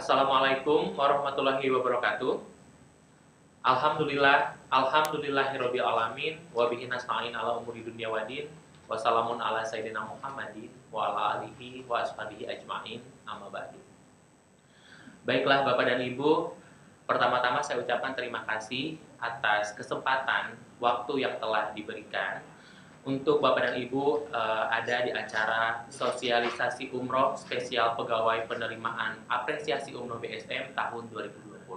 Assalamualaikum warahmatullahi wabarakatuh. Alhamdulillahirabbil alamin wa bihi nasta'in ala umuri dunya waddin. Wassalamun ala sayyidina Muhammadin wa ala alihi wa ashabihi ajmain. Amma ba'du. Baiklah Bapak dan Ibu, pertama-tama saya ucapkan terima kasih atas kesempatan waktu yang telah diberikan untuk Bapak dan Ibu ada di acara sosialisasi umroh spesial pegawai penerimaan apresiasi umroh BSM tahun 2020.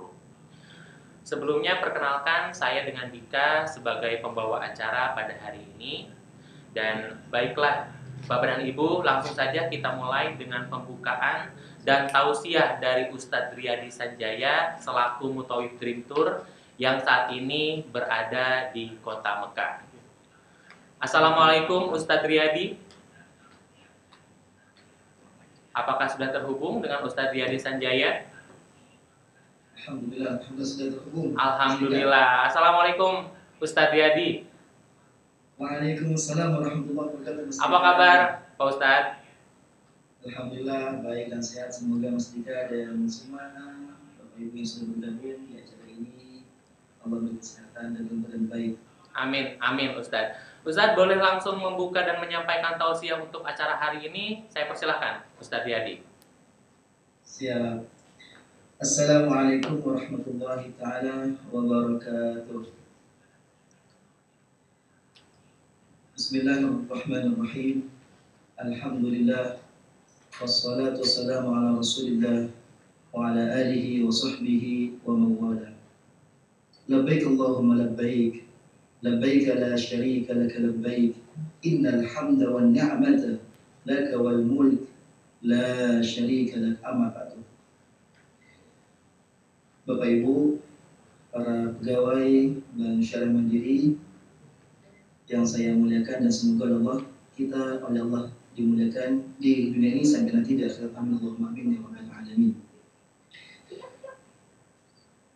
Sebelumnya perkenalkan saya dengan Dika sebagai pembawa acara pada hari ini. Dan baiklah Bapak dan Ibu, langsung saja kita mulai dengan pembukaan dan tausiah dari Ustadz Riyadi Sanjaya selaku Mutawif Dream Tour yang saat ini berada di kota Mekah. Assalamualaikum Ustadz Riyadi. Apakah sudah terhubung dengan Ustadz Riyadi Sanjaya? Alhamdulillah sudah terhubung. Alhamdulillah. Assalamualaikum Ustadz Riyadi. Waalaikumsalam warahmatullahi wabarakatuh. Apa kabar Pak Ustadz? Alhamdulillah baik dan sehat. Semoga Mas Dika dan semua Bapak Ibu yang sudah bergabung di acara ini Allah beri kesehatan dan kemudahan baik. Amin, amin Ustadz. Ustadz boleh langsung membuka dan menyampaikan tausiah untuk acara hari ini. Saya persilahkan Ustadz Riyadi. Siap. Assalamualaikum warahmatullahi ta'ala wabarakatuh. Bismillahirrahmanirrahim. Alhamdulillah. Wassalatu wassalamu ala rasulillah wa ala alihi wa sahbihi wa mawala. Labbaik Allahumma labbaik. Labbaik la syarika laka labbaik. Innal hamda wan ni'mata laka wal mulk la syarika lak. Amma ba'du. Bapak Ibu, para pegawai Bank Syariah Mandiri yang saya muliakan dan semoga kita oleh Allah dimuliakan di dunia ini sampai nanti di akhirat. Amin Allahumma amin ya rabbal alamin.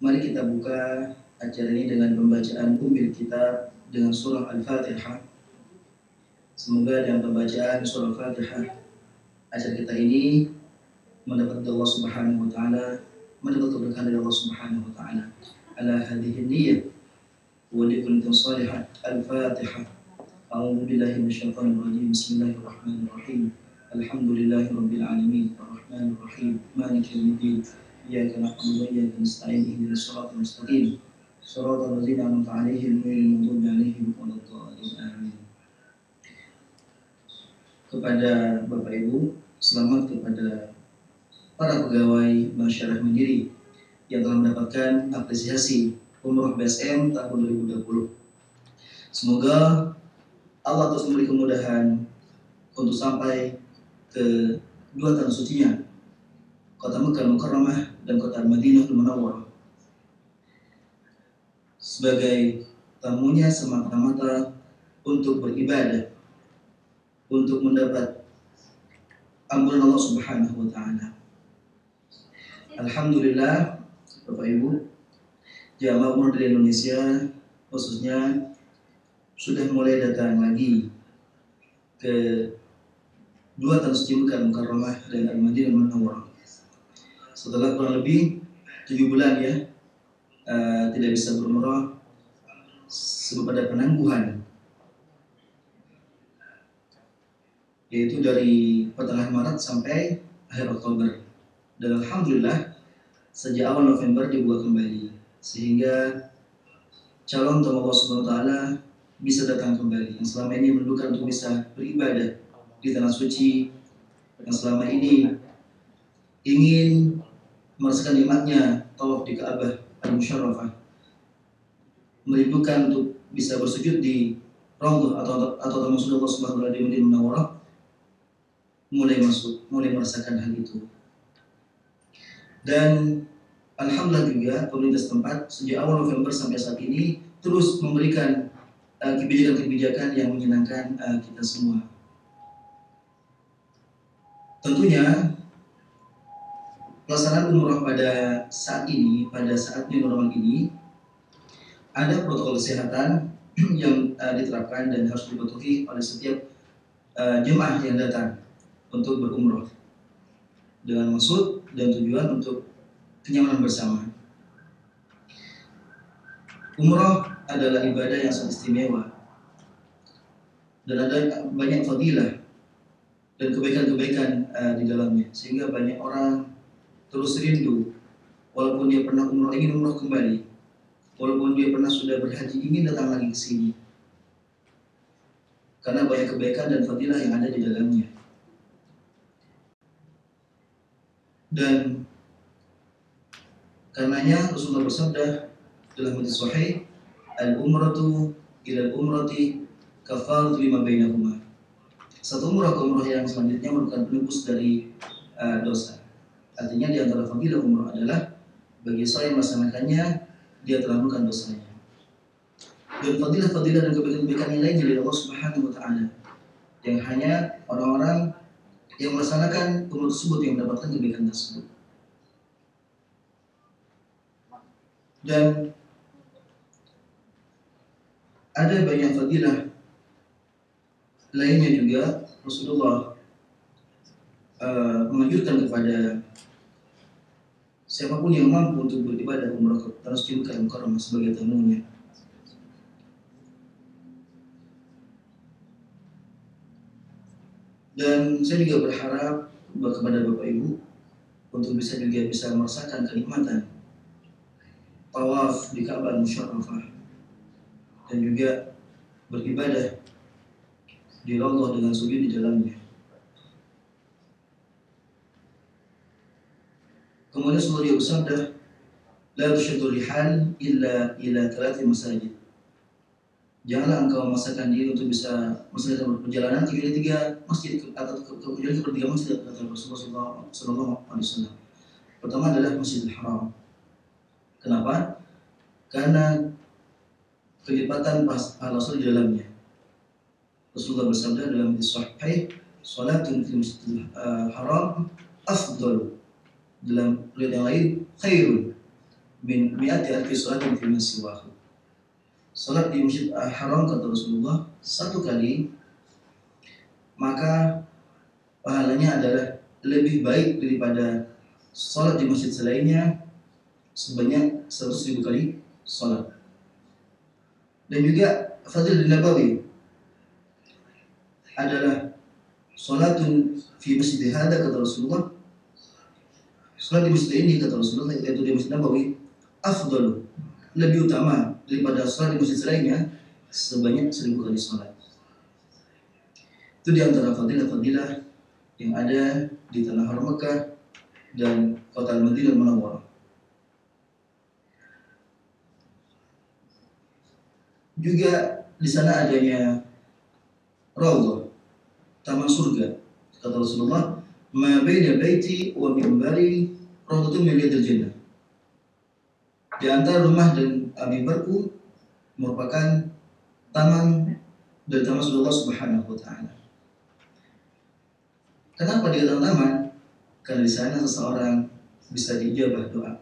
Mari kita buka acara ini dengan pembacaan Ummul Kitab dengan surah Al-Fatihah. Semoga dengan pembacaan surah Al-Fatihah acara kita ini mendapat Allah Subhanahu wa taala, mendapat keberkahan dari Allah Subhanahu wa taala. Ala hadhihi niyyah wa likulli salihah. Al-Fatihah. A'udzu billahi minasyaitonir rajim. Bismillahirrahmanirrahim. Alhamdulillahirabbil alamin. Arrahmanir rahim. Maliki yaumiddin. Iyyaka na'budu wa iyyaka nasta'in. Ihdinas siratal mustaqim. Shiratal ladzina an'amta 'alaihim ghairil maghdubi 'alaihim waladdallin. Amin. Kepada Bapak Ibu, selamat kepada para pegawai Bank Syariah Mandiri yang telah mendapatkan apresiasi umroh BSM tahun 2020. Semoga Allah terus memberi kemudahan untuk sampai ke dua tanah sucinya, kota Mekah Mukarramah dan kota Madinatul Munawwarah, sebagai tamunya semata-mata untuk beribadah, untuk mendapat ampunan Allah Subhanahu wa taala. Alhamdulillah Bapak Ibu, jamaah umroh dari Indonesia khususnya sudah mulai datang lagi ke dua tanah suci Mekah Mukarramah dan Al-Madinah Munawwarah. Setelah kurang lebih 7 bulan ya tidak bisa berumrah sebab ada penangguhan, yaitu dari pertengahan Maret sampai akhir Oktober. Dan alhamdulillah sejak awal November dibuka kembali, sehingga calon tamu Allah Subhanahu wa taala bisa datang kembali, yang selama ini mendudukan untuk bisa beribadah di tanah suci, yang selama ini ingin merasakan nikmatnya tawaf di Ka'bah Al-Musyarrafah, merindukan untuk bisa bersujud di Raudhah atau taman suci Allah Subhanahu wa taala di Madinah Munawwarah, mulai merasakan hal itu. Dan alhamdulillah juga pemerintah setempat sejak awal November sampai saat ini terus memberikan kebijakan-kebijakan yang menyenangkan kita semua. Tentunya pelaksanaan umroh pada saat ini, pada saat new normal ini, ada protokol kesehatan yang diterapkan dan harus dipatuhi oleh setiap jemaah yang datang untuk berumroh, dengan maksud dan tujuan untuk kenyamanan bersama. Umroh adalah ibadah yang sangat istimewa dan ada banyak fadilah dan kebaikan-kebaikan di dalamnya, sehingga banyak orang terus rindu, walaupun dia pernah umroh, ingin umroh kembali, walaupun dia pernah sudah berhaji, ingin datang lagi ke sini, karena banyak kebaikan dan fadilah yang ada di dalamnya. Dan karenanya Rasulullah bersabda dalam hadis sahih, al-umratu ila al-umrati kafaratu lima bainahuma. Satu umrah ke umrah yang selanjutnya merupakan penebus dari dosa. Artinya di antara fadilah umrah adalah bagi seorang yang melaksanakannya, dia telah mengampuni dosanya. Dan fadilah-fadilah dan kebaikan-kebaikan yang lainnya dari Allah Subhanahu wa taala, yang hanya orang-orang yang melaksanakan umrah tersebut yang mendapatkan kebaikan tersebut. Dan ada banyak fadilah lainnya juga. Rasulullah menganjurkan kepada siapapun yang mampu untuk beribadah umrah ke Tanah Suci Mekah Al-Mukarramah sebagai tamunya. Dan saya juga berharap kepada Bapak Ibu untuk bisa merasakan kenikmatan tawaf di Ka'bah Musyarrafah dan juga beribadah di Raudhah dengan sujud di dalamnya. Kemudian Rasulullah bersabda, la tusyaddu rihal illa ila 3 masajid. Janganlah engkau memaksakan diri untuk bisa melaksanakan perjalanan kecuali 3 masjid atau kecuali ke 3 masjid, kata Rasulullah sallallahu alaihi wasallam. Pertama adalah Masjidil Haram. Kenapa? Karena kelipatan pahala di dalamnya. Rasulullah bersabda dalam hadis sahih, salatun fil Masjidil Haram afdalu, dalam riwayat yang lain, khairun min mi'ati alfi salatin fi ma siwahu. Salat di Masjid Haram, kata Rasulullah, 1 kali maka pahalanya adalah lebih baik daripada salat di masjid selainnya sebanyak 100.000 kali salat. Dan juga Fadil Nabawi adalah salatun fi masjid hada, kata Rasulullah, salat di masjid ini, kata Rasulullah, yaitu di Masjid Nabawi, afdalu, lebih utama daripada salat di masjid lainnya sebanyak 1.000 kali salat. Itu di antara fadilah-fadilah yang ada di tanah haram Mekah dan kota Al-Madinah Munawwarah. Juga di sana adanya Raudhah, taman surga. Kata Rasulullah, ma baina baiti wa minbari raudhatun min riyadil jannah. Di antara rumah dan mimbarku merupakan taman dari taman Allah Subhanahu wa taala. Kenapa dikatakan taman? Karena di sana seseorang bisa diijabah doa.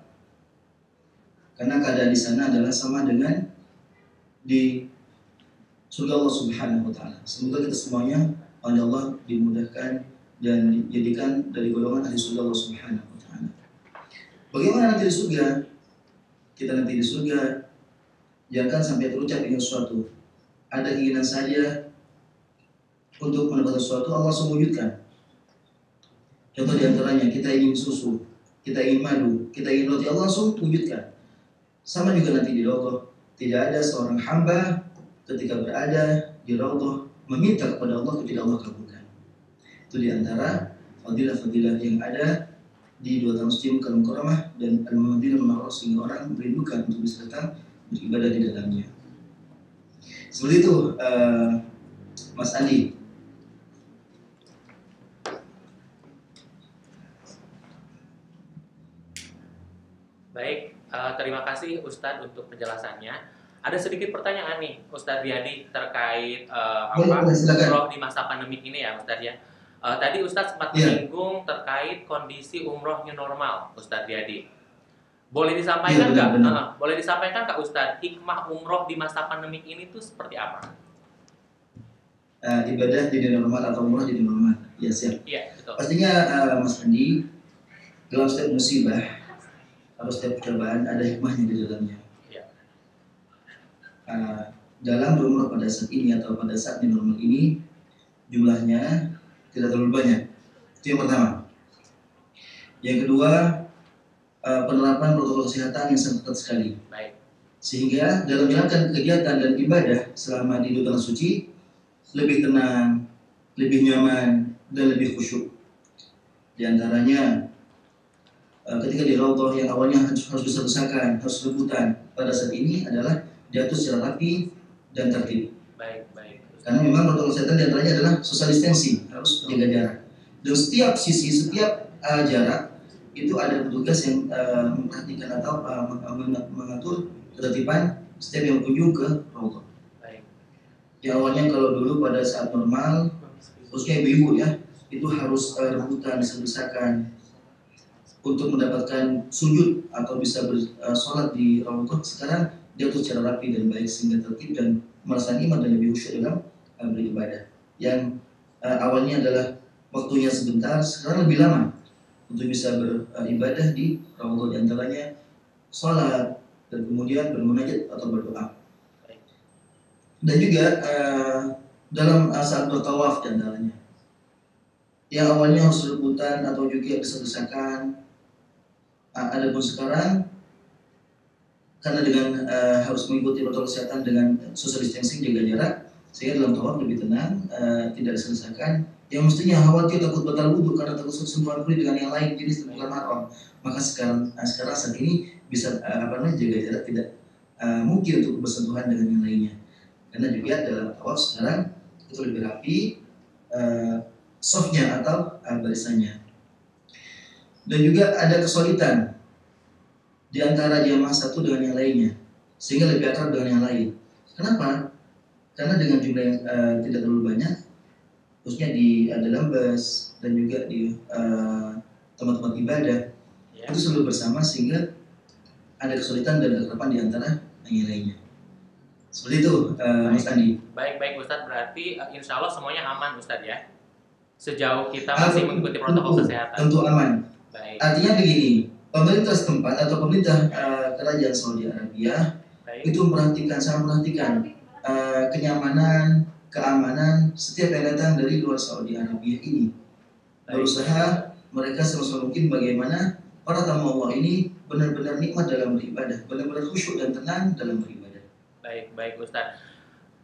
Karena keadaan di sana adalah sama dengan di surga Allah Subhanahu wa taala. Semoga kita semuanya oleh Allah dimudahkan dan dijadikan dari golongan ahli surga Allah Subhanahu wa taala. Bagaimana nanti di surga? Kita nanti di surga jangan sampai terucap ingin sesuatu. Ada keinginan saja untuk mendapatkan sesuatu, Allah langsung wujudkan. Contoh diantaranya, kita ingin susu, kita ingin madu, kita ingin roti, Allah langsung wujudkan. Sama juga nanti di Raudhah, tidak ada seorang hamba ketika berada di Raudhah meminta kepada Allah ketika Allah kabulkan. Itu diantara fadilah-fadilah yang ada di 2 Tanah Suci Mekah Al-Mukarramah dan Al-Madinah Munawwarah, sehingga orang merindukan untuk bisa datang beribadah di dalamnya. Seperti itu, Mas Andi. Baik, terima kasih Ustadz untuk penjelasannya. Ada sedikit pertanyaan nih Ustadz Riyadi terkait umroh di masa pandemi ini ya Ustadz ya. Tadi Ustadz sempat menyinggung terkait kondisi umroh new normal Ustadz Riyadi. Boleh disampaikan nggak? Boleh disampaikan Kak Ustadz, hikmah umroh di masa pandemi ini tuh seperti apa? Ibadah jadi normal atau umroh jadi normal? Ya siap. Iya betul. Pastinya Mas Andi, dalam setiap musibah Harus setiap percobaan ada hikmahnya di dalamnya. Ya. Dalam berumrah pada saat ini atau pada saat new normal ini jumlahnya tidak terlalu banyak. Itu yang pertama. Yang kedua, penerapan protokol kesehatan yang sangat ketat sekali. Baik. Sehingga dalam menjalankan kegiatan dan ibadah selama di tanah suci lebih tenang, lebih nyaman, dan lebih khusyuk. Di antaranya ketika di Raudhah yang awalnya harus besar-besarkan, harus rebutan, pada saat ini adalah diatur secara rapi dan tertib. Baik. Karena memang protokol kesehatan di antaranya adalah social distancing, harus menjaga jarak. Dan setiap sisi, setiap jarak itu ada petugas yang memperhatikan atau mengatur ketertiban setiap yang berkunjung ke Raudhah. Yang awalnya kalau dulu pada saat normal, khususnya ibu-ibu ya, itu harus rebutan, besar-besarkan untuk mendapatkan sujud atau bisa sholat di Raudhah. Sekarang diatur secara rapi dan baik sehingga tertib dan merasa iman dan lebih khusyuk dalam beribadah. Yang awalnya adalah waktunya sebentar, sekarang lebih lama untuk bisa beribadah di Raudhah, di antaranya sholat dan kemudian bermunajat atau berdoa. Dan juga dalam saat bertawaf di antaranya, yang awalnya harus rebutan atau juga besar-besarkan, adapun sekarang karena dengan harus mengikuti protokol kesehatan dengan social distancing, jaga jarak, sehingga dalam tawaf lebih tenang, tidak diselesaikan. Yang mestinya khawatir takut batal wudhu karena takut sentuhan kulit dengan yang lain jenis bukan mahram, maka sekarang saat ini bisa jaga jarak, tidak mungkin untuk bersentuhan dengan yang lainnya. Karena juga dalam tawaf sekarang itu lebih rapi softnya atau barisannya. Dan juga ada kesulitan di antara jamaah satu dengan yang lainnya, sehingga lebih akrab dengan yang lain. Kenapa? Karena dengan jumlah yang tidak terlalu banyak, khususnya di dalam bus dan juga di tempat-tempat ibadah, itu selalu bersama sehingga ada kesulitan dan keakraban di antara yang lainnya. Seperti itu, Mas Andi. Baik Ustadz, berarti insya Allah semuanya aman Ustadz ya? Sejauh kita masih mengikuti protokol kesehatan. Tentu aman. Baik. Artinya begini, pemerintah setempat atau pemerintah kerajaan Saudi Arabia itu sangat memperhatikan kenyamanan, keamanan setiap yang datang dari luar Saudi Arabia ini. Berusaha mereka semaksimal mungkin bagaimana para tamu Allah ini benar-benar nikmat dalam beribadah, benar-benar khusyuk dan tenang dalam beribadah. Baik Ustadz.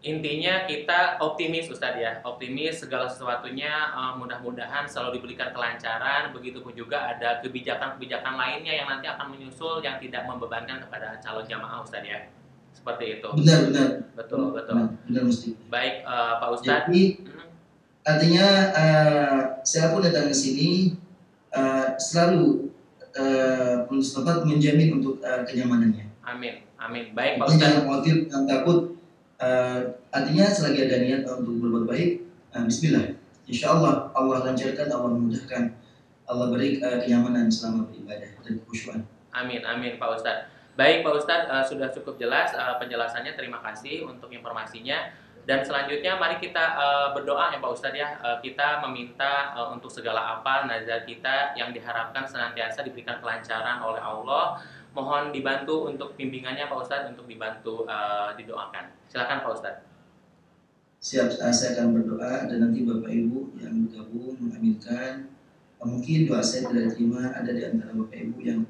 Intinya kita optimis Ustadz ya, optimis segala sesuatunya mudah-mudahan selalu diberikan kelancaran. Begitupun juga ada kebijakan-kebijakan lainnya yang nanti akan menyusul yang tidak membebankan kepada calon jamaah Ustadz ya. Seperti itu. Benar. Betul. Benar mesti. Baik Pak Ustadz. Jadi artinya saya pun datang ke sini selalu setempat menjamin untuk kenyamanannya. Amin. Baik Pak Ustadz. Jangan khawatir, jangan takut. Artinya selagi ada niat untuk berbuat baik, bismillah. Insya Allah lancarkan, Allah memudahkan, Allah beri kenyamanan selama beribadah dan kekhusyuan. Amin Pak Ustadz. Baik Pak Ustadz, sudah cukup jelas penjelasannya. Terima kasih untuk informasinya. Dan selanjutnya mari kita berdoa ya Pak Ustadz ya. Kita meminta untuk segala apa nazar kita yang diharapkan senantiasa diberikan kelancaran oleh Allah. Mohon dibantu untuk bimbingannya Pak Ustadz, untuk dibantu didoakan. Silakan Pak Ustadz. Siap, saya akan berdoa dan nanti Bapak Ibu yang bergabung mengaminkan. Mungkin doa saya tidak diterima, ada di antara Bapak Ibu yang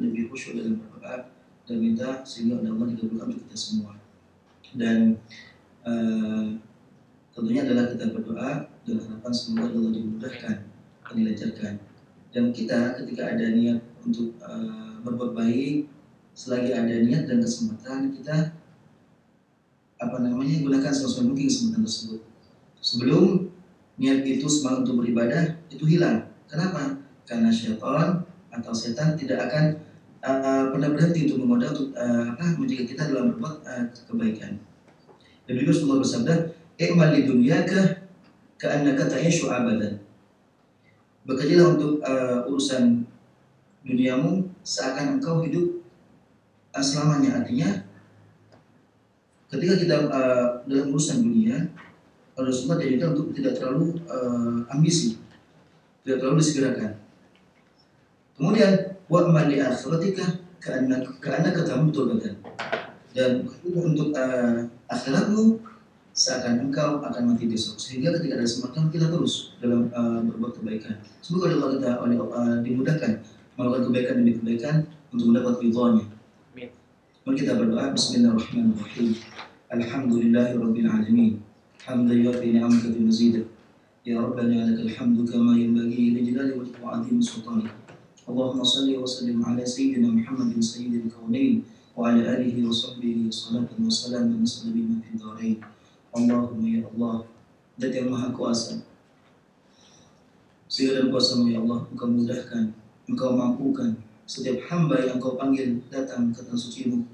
lebih khusyuk dalam berdoa dan minta sehingga Allah dikabulkan untuk kita semua. Dan tentunya adalah kita berdoa dan harapan semoga Allah dimudahkan dan dilancarkan. Dan kita ketika ada niat untuk berbuat baik, selagi ada niat dan kesempatan, kita gunakan semaksimal mungkin kesempatan tersebut. Sebelum niat itu semangat untuk beribadah itu hilang. Kenapa? Karena syaitan atau setan tidak akan pernah berhenti untuk menggoda untuk menjaga kita dalam berbuat kebaikan. Dan juga Rasulullah bersabda, "I'mal li dunyaka ka'annaka ta'ishu abadan." Bekerjalah untuk urusan duniamu seakan engkau hidup selamanya. Artinya ketika kita dalam urusan dunia, Rasulullah diajarkan untuk tidak terlalu ambisi, tidak terlalu disegerakan. Kemudian wa'mal li akhiratika ka'annaka tamutu gadan. Dan untuk akhiratmu seakan engkau akan mati besok. Sehingga ketika ada kesempatan kita terus dalam berbuat kebaikan. Semoga Allah kita dimudahkan melakukan kebaikan demi kebaikan untuk mendapat ridhonya. Mari kita berdoa. Bismillahirrahmanirrahim. Alhamdulillahirabbil alamin. Hamdan yuwafi ni'amaka wa mazidah. Ya Rabbana lakal hamdu kama yanbaghi li jalali wajhika wa 'azimi sultanik. Allahumma shalli wa sallim ala sayyidina Muhammadin sayyidil kaunain wa ala alihi wa sahbihi salatan wa salaman nasabina fid dharain. Allahumma ya Allah, Zat yang Maha Kuasa, segala kuasa-Mu ya Allah, Engkau mudahkan, Engkau mampukan setiap hamba yang Engkau panggil datang ke tanah suci-Mu.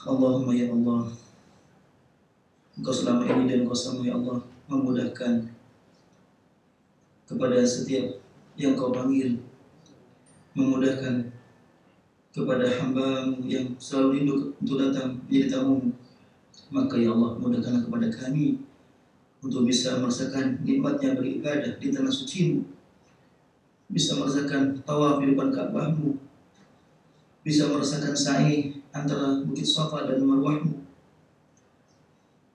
Allahumma ya Allah, Engkau selama ini dan kuasa-Mu ya Allah memudahkan kepada setiap yang Kau panggil, memudahkan kepada hamba-Mu yang selalu rindu untuk datang menjadi tamu-Mu. Maka ya Allah, mudahkanlah kepada kami untuk bisa merasakan nikmatnya beribadah di tanah suci-Mu, bisa merasakan tawaf di depan Ka'bah-Mu, bisa merasakan sa'i antara Bukit Safa dan Marwah-Mu,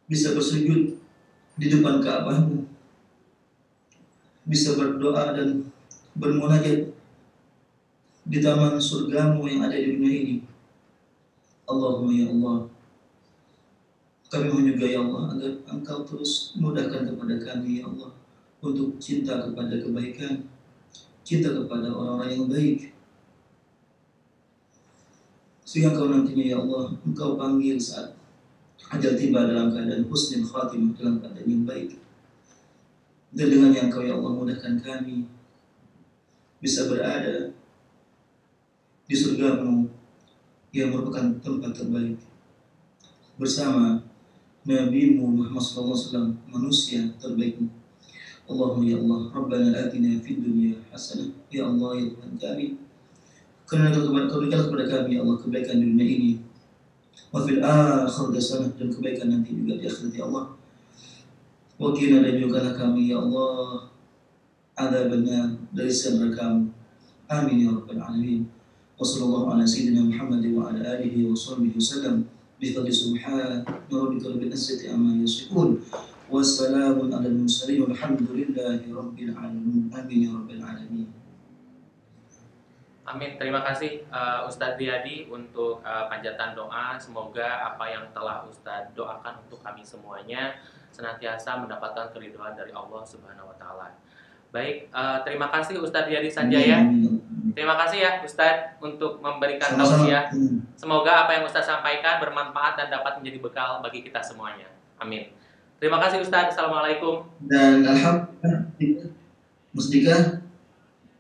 bisa bersujud di depan Ka'bah-Mu, bisa berdoa dan bermunajat di taman surga-Mu yang ada di dunia ini. Allahumma ya Allah, kami mohon juga ya Allah agar Engkau terus mudahkan kepada kami ya Allah untuk cinta kepada kebaikan, cinta kepada orang-orang yang baik, sehingga Engkau nantinya ya Allah Engkau panggil saat ajal tiba dalam keadaan husnul khatimah, dalam keadaan yang baik. Dan dengan yang Engkau ya Allah mudahkan kami bisa berada di surga-Mu yang merupakan tempat terbaik bersama Nabi-Mu Muhammad SAW, manusia terbaik-Mu. Allahumma ya Allah, Rabbana atina fid dunya hasanah. Ya Allah ya Tuhan kami, karena Kau berikan kepada kami ya Allah kebaikan di dunia ini, wa fil akhirati hasanah, dan kebaikan nanti juga di akhirat ya Allah. Wa qina, dan jauhkanlah kami ya Allah adzabannar, dari siksa neraka-Mu. Amin ya rabbal alamin. Wa sallallahu ala sayyidina Muhammad wa ala alihi wa sahbihi wasallam. Bifadli subhana rabbika rabbil izzati amma yasifun, wassalamun alal mursalin, walhamdulillahi rabbil alamin. Amin ya rabbil alamin. Amin. Terima kasih Ustadz Riyadi untuk panjatan doa. Semoga apa yang telah Ustadz doakan untuk kami semuanya senantiasa mendapatkan keridhaan dari Allah Subhanahu wa taala. Baik, terima kasih Ustadz Riyadi Sanjaya. Terima kasih ya Ustadz untuk memberikan tausiah. Semoga apa yang Ustadz sampaikan bermanfaat dan dapat menjadi bekal bagi kita semuanya. Amin. Terima kasih Ustadz. Assalamualaikum. Dan alhamdulillah, Mustika.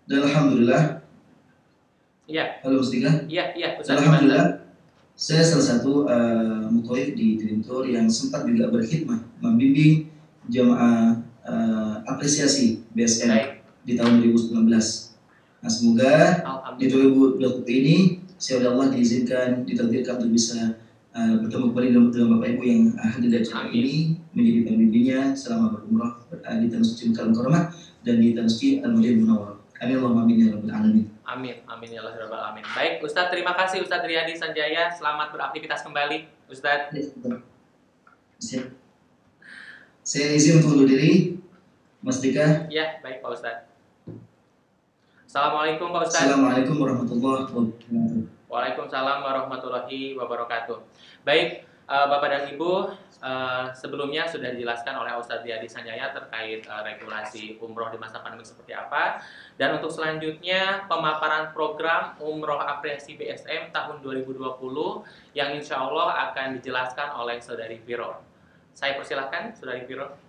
Dan alhamdulillah. Iya. Halo Mustika. Iya Ustadz. Alhamdulillah, saya salah satu mutawif di Trintor yang sempat juga berkhidmah membimbing jamaah apresiasi BSM di tahun 2019. Nah, semoga di 2020 ini saya oleh Allah diizinkan, ditakdirkan untuk bisa bertemu kembali dengan Bapak Ibu yang hadir di acara ini, menjadi pembimbingnya selama berumrah di Tanah Suci Mekah Mukarramah dan di Tanah Suci Al-Madinah Munawwarah. Amin Allahumma amin ya rabbal alamin. Amin ya rabbal alamin. Baik, Ustadz, terima kasih Ustadz Riyadi Sanjaya. Selamat beraktivitas kembali, Ustadz. Saya izin untuk undur diri, Mas Dika. Ya, baik Pak Ustadz. Assalamualaikum Pak Ustadz. Assalamualaikum warahmatullahi wabarakatuh. Waalaikumsalam warahmatullahi wabarakatuh. Baik, Bapak dan Ibu, sebelumnya sudah dijelaskan oleh Ustadz Riyadi Sanjaya terkait regulasi umroh di masa pandemi seperti apa. Dan untuk selanjutnya pemaparan program umroh apresiasi BSM tahun 2020 yang insya Allah akan dijelaskan oleh Saudari Viro. Saya persilahkan Saudari Viro.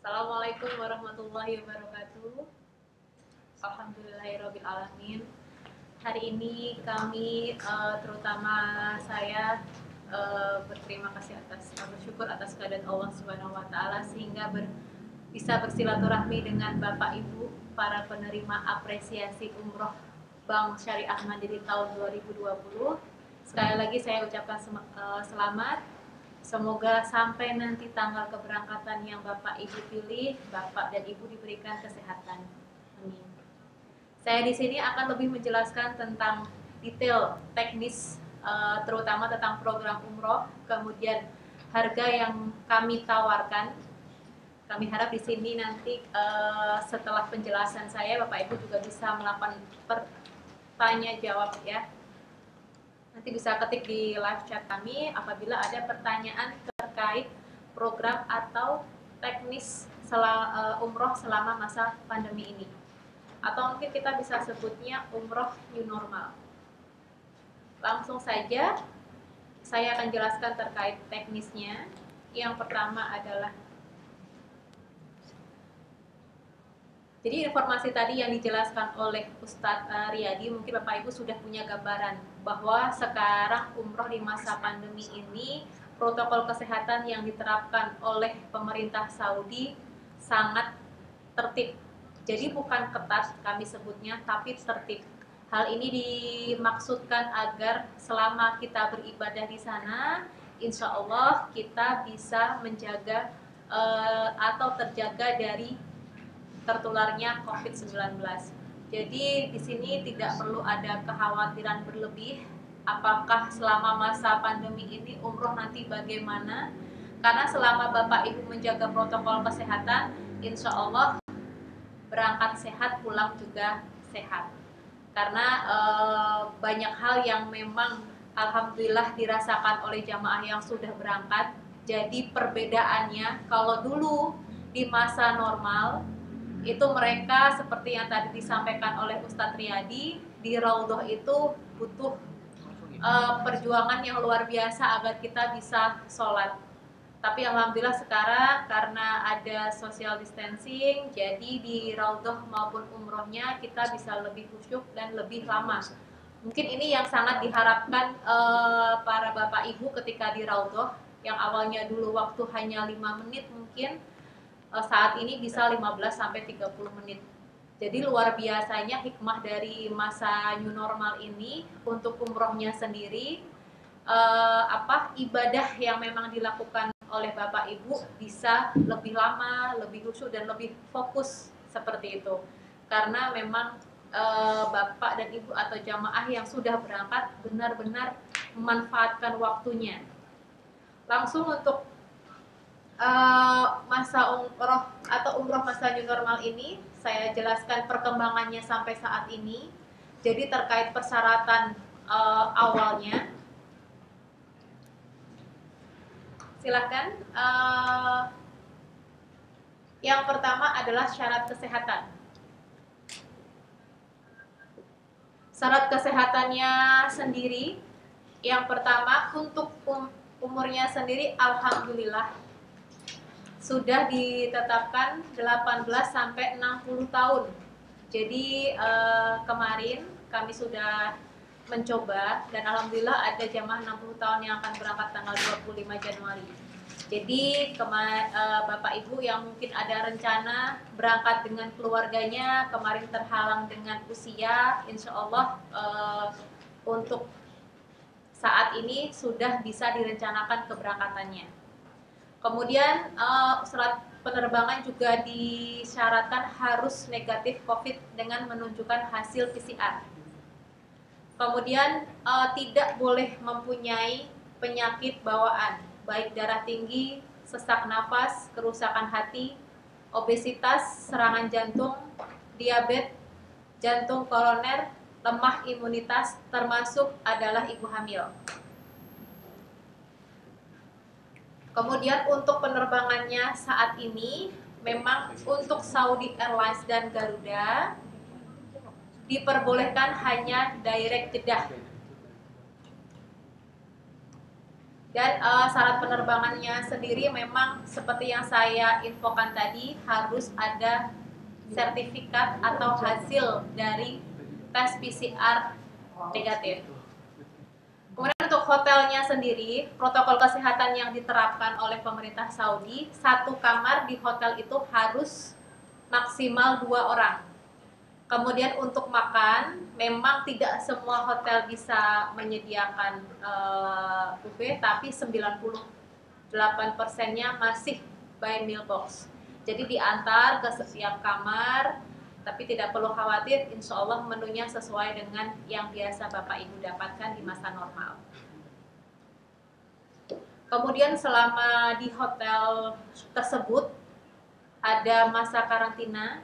Assalamualaikum warahmatullahi wabarakatuh. Alhamdulillahirabbil alamin. Hari ini kami terutama saya berterima kasih bersyukur atas keadaan Allah Subhanahu wa taala sehingga bisa bersilaturahmi dengan Bapak Ibu para penerima apresiasi umroh Bank Syariah Mandiri tahun 2020 Sekali lagi saya ucapkan selamat. Semoga sampai nanti tanggal keberangkatan yang Bapak Ibu pilih, Bapak dan Ibu diberikan kesehatan. Amin. Saya di sini akan lebih menjelaskan tentang detail teknis, terutama tentang program umroh, kemudian harga yang kami tawarkan. Kami harap di sini nanti setelah penjelasan saya, Bapak Ibu juga bisa melakukan tanya jawab ya. Nanti bisa ketik di live chat kami apabila ada pertanyaan terkait program atau teknis umroh selama masa pandemi ini. Atau mungkin kita bisa sebutnya umroh new normal. Langsung saja saya akan jelaskan terkait teknisnya. Yang pertama adalah, jadi informasi tadi yang dijelaskan oleh Ustadz Riyadi, mungkin Bapak Ibu sudah punya gambaran bahwa sekarang umroh di masa pandemi ini protokol kesehatan yang diterapkan oleh pemerintah Saudi sangat tertib. Jadi bukan ketat kami sebutnya, tapi tertib. Hal ini dimaksudkan agar selama kita beribadah di sana, insya Allah kita bisa menjaga atau terjaga dari tertularnya COVID-19. Jadi di sini tidak perlu ada kekhawatiran berlebih apakah selama masa pandemi ini umroh nanti bagaimana, karena selama Bapak Ibu menjaga protokol kesehatan, insya Allah berangkat sehat, pulang juga sehat. Karena banyak hal yang memang alhamdulillah dirasakan oleh jamaah yang sudah berangkat. Jadi perbedaannya, kalau dulu di masa normal itu mereka seperti yang tadi disampaikan oleh Ustadz Riyadi, di Raudhah itu butuh perjuangan yang luar biasa agar kita bisa sholat. Tapi alhamdulillah sekarang karena ada social distancing, jadi di Raudhah maupun umrohnya kita bisa lebih khusyuk dan lebih lama. Mungkin ini yang sangat diharapkan para bapak ibu ketika di Raudhah, yang awalnya dulu waktu hanya 5 menit mungkin saat ini bisa 15-30 menit. Jadi luar biasanya hikmah dari masa new normal ini untuk umrohnya sendiri, ibadah yang memang dilakukan oleh Bapak Ibu bisa lebih lama, lebih khusyuk dan lebih fokus seperti itu. Karena memang Bapak dan Ibu atau jamaah yang sudah berangkat benar-benar memanfaatkan waktunya. Langsung untuk masa umroh atau umroh masa new normal ini saya jelaskan perkembangannya sampai saat ini. Jadi terkait persyaratan awalnya, silakan. Yang pertama adalah syarat kesehatan. Syarat kesehatannya sendiri, yang pertama untuk umurnya sendiri alhamdulillah sudah ditetapkan 18 sampai 60 tahun. Jadi kemarin kami sudah mencoba dan alhamdulillah ada jamaah 60 tahun yang akan berangkat tanggal 25 Januari. Jadi Bapak Ibu yang mungkin ada rencana berangkat dengan keluarganya, kemarin terhalang dengan usia, insya Allah untuk saat ini sudah bisa direncanakan keberangkatannya. Kemudian surat penerbangan juga disyaratkan harus negatif COVID dengan menunjukkan hasil PCR. Kemudian tidak boleh mempunyai penyakit bawaan, baik darah tinggi, sesak nafas, kerusakan hati, obesitas, serangan jantung, diabetes, jantung koroner, lemah imunitas, termasuk adalah ibu hamil. Kemudian untuk penerbangannya saat ini memang untuk Saudi Airlines dan Garuda diperbolehkan hanya direct Jeddah. Dan syarat penerbangannya sendiri memang seperti yang saya infokan tadi, harus ada sertifikat atau hasil dari tes PCR negatif. Kemudian untuk hotelnya sendiri, protokol kesehatan yang diterapkan oleh pemerintah Saudi, satu kamar di hotel itu harus maksimal 2 orang. Kemudian untuk makan, memang tidak semua hotel bisa menyediakan buffet, tapi 98%-nya masih by meal box. Jadi diantar ke setiap kamar, tapi tidak perlu khawatir, insya Allah menunya sesuai dengan yang biasa Bapak Ibu dapatkan di masa normal. Kemudian selama di hotel tersebut ada masa karantina,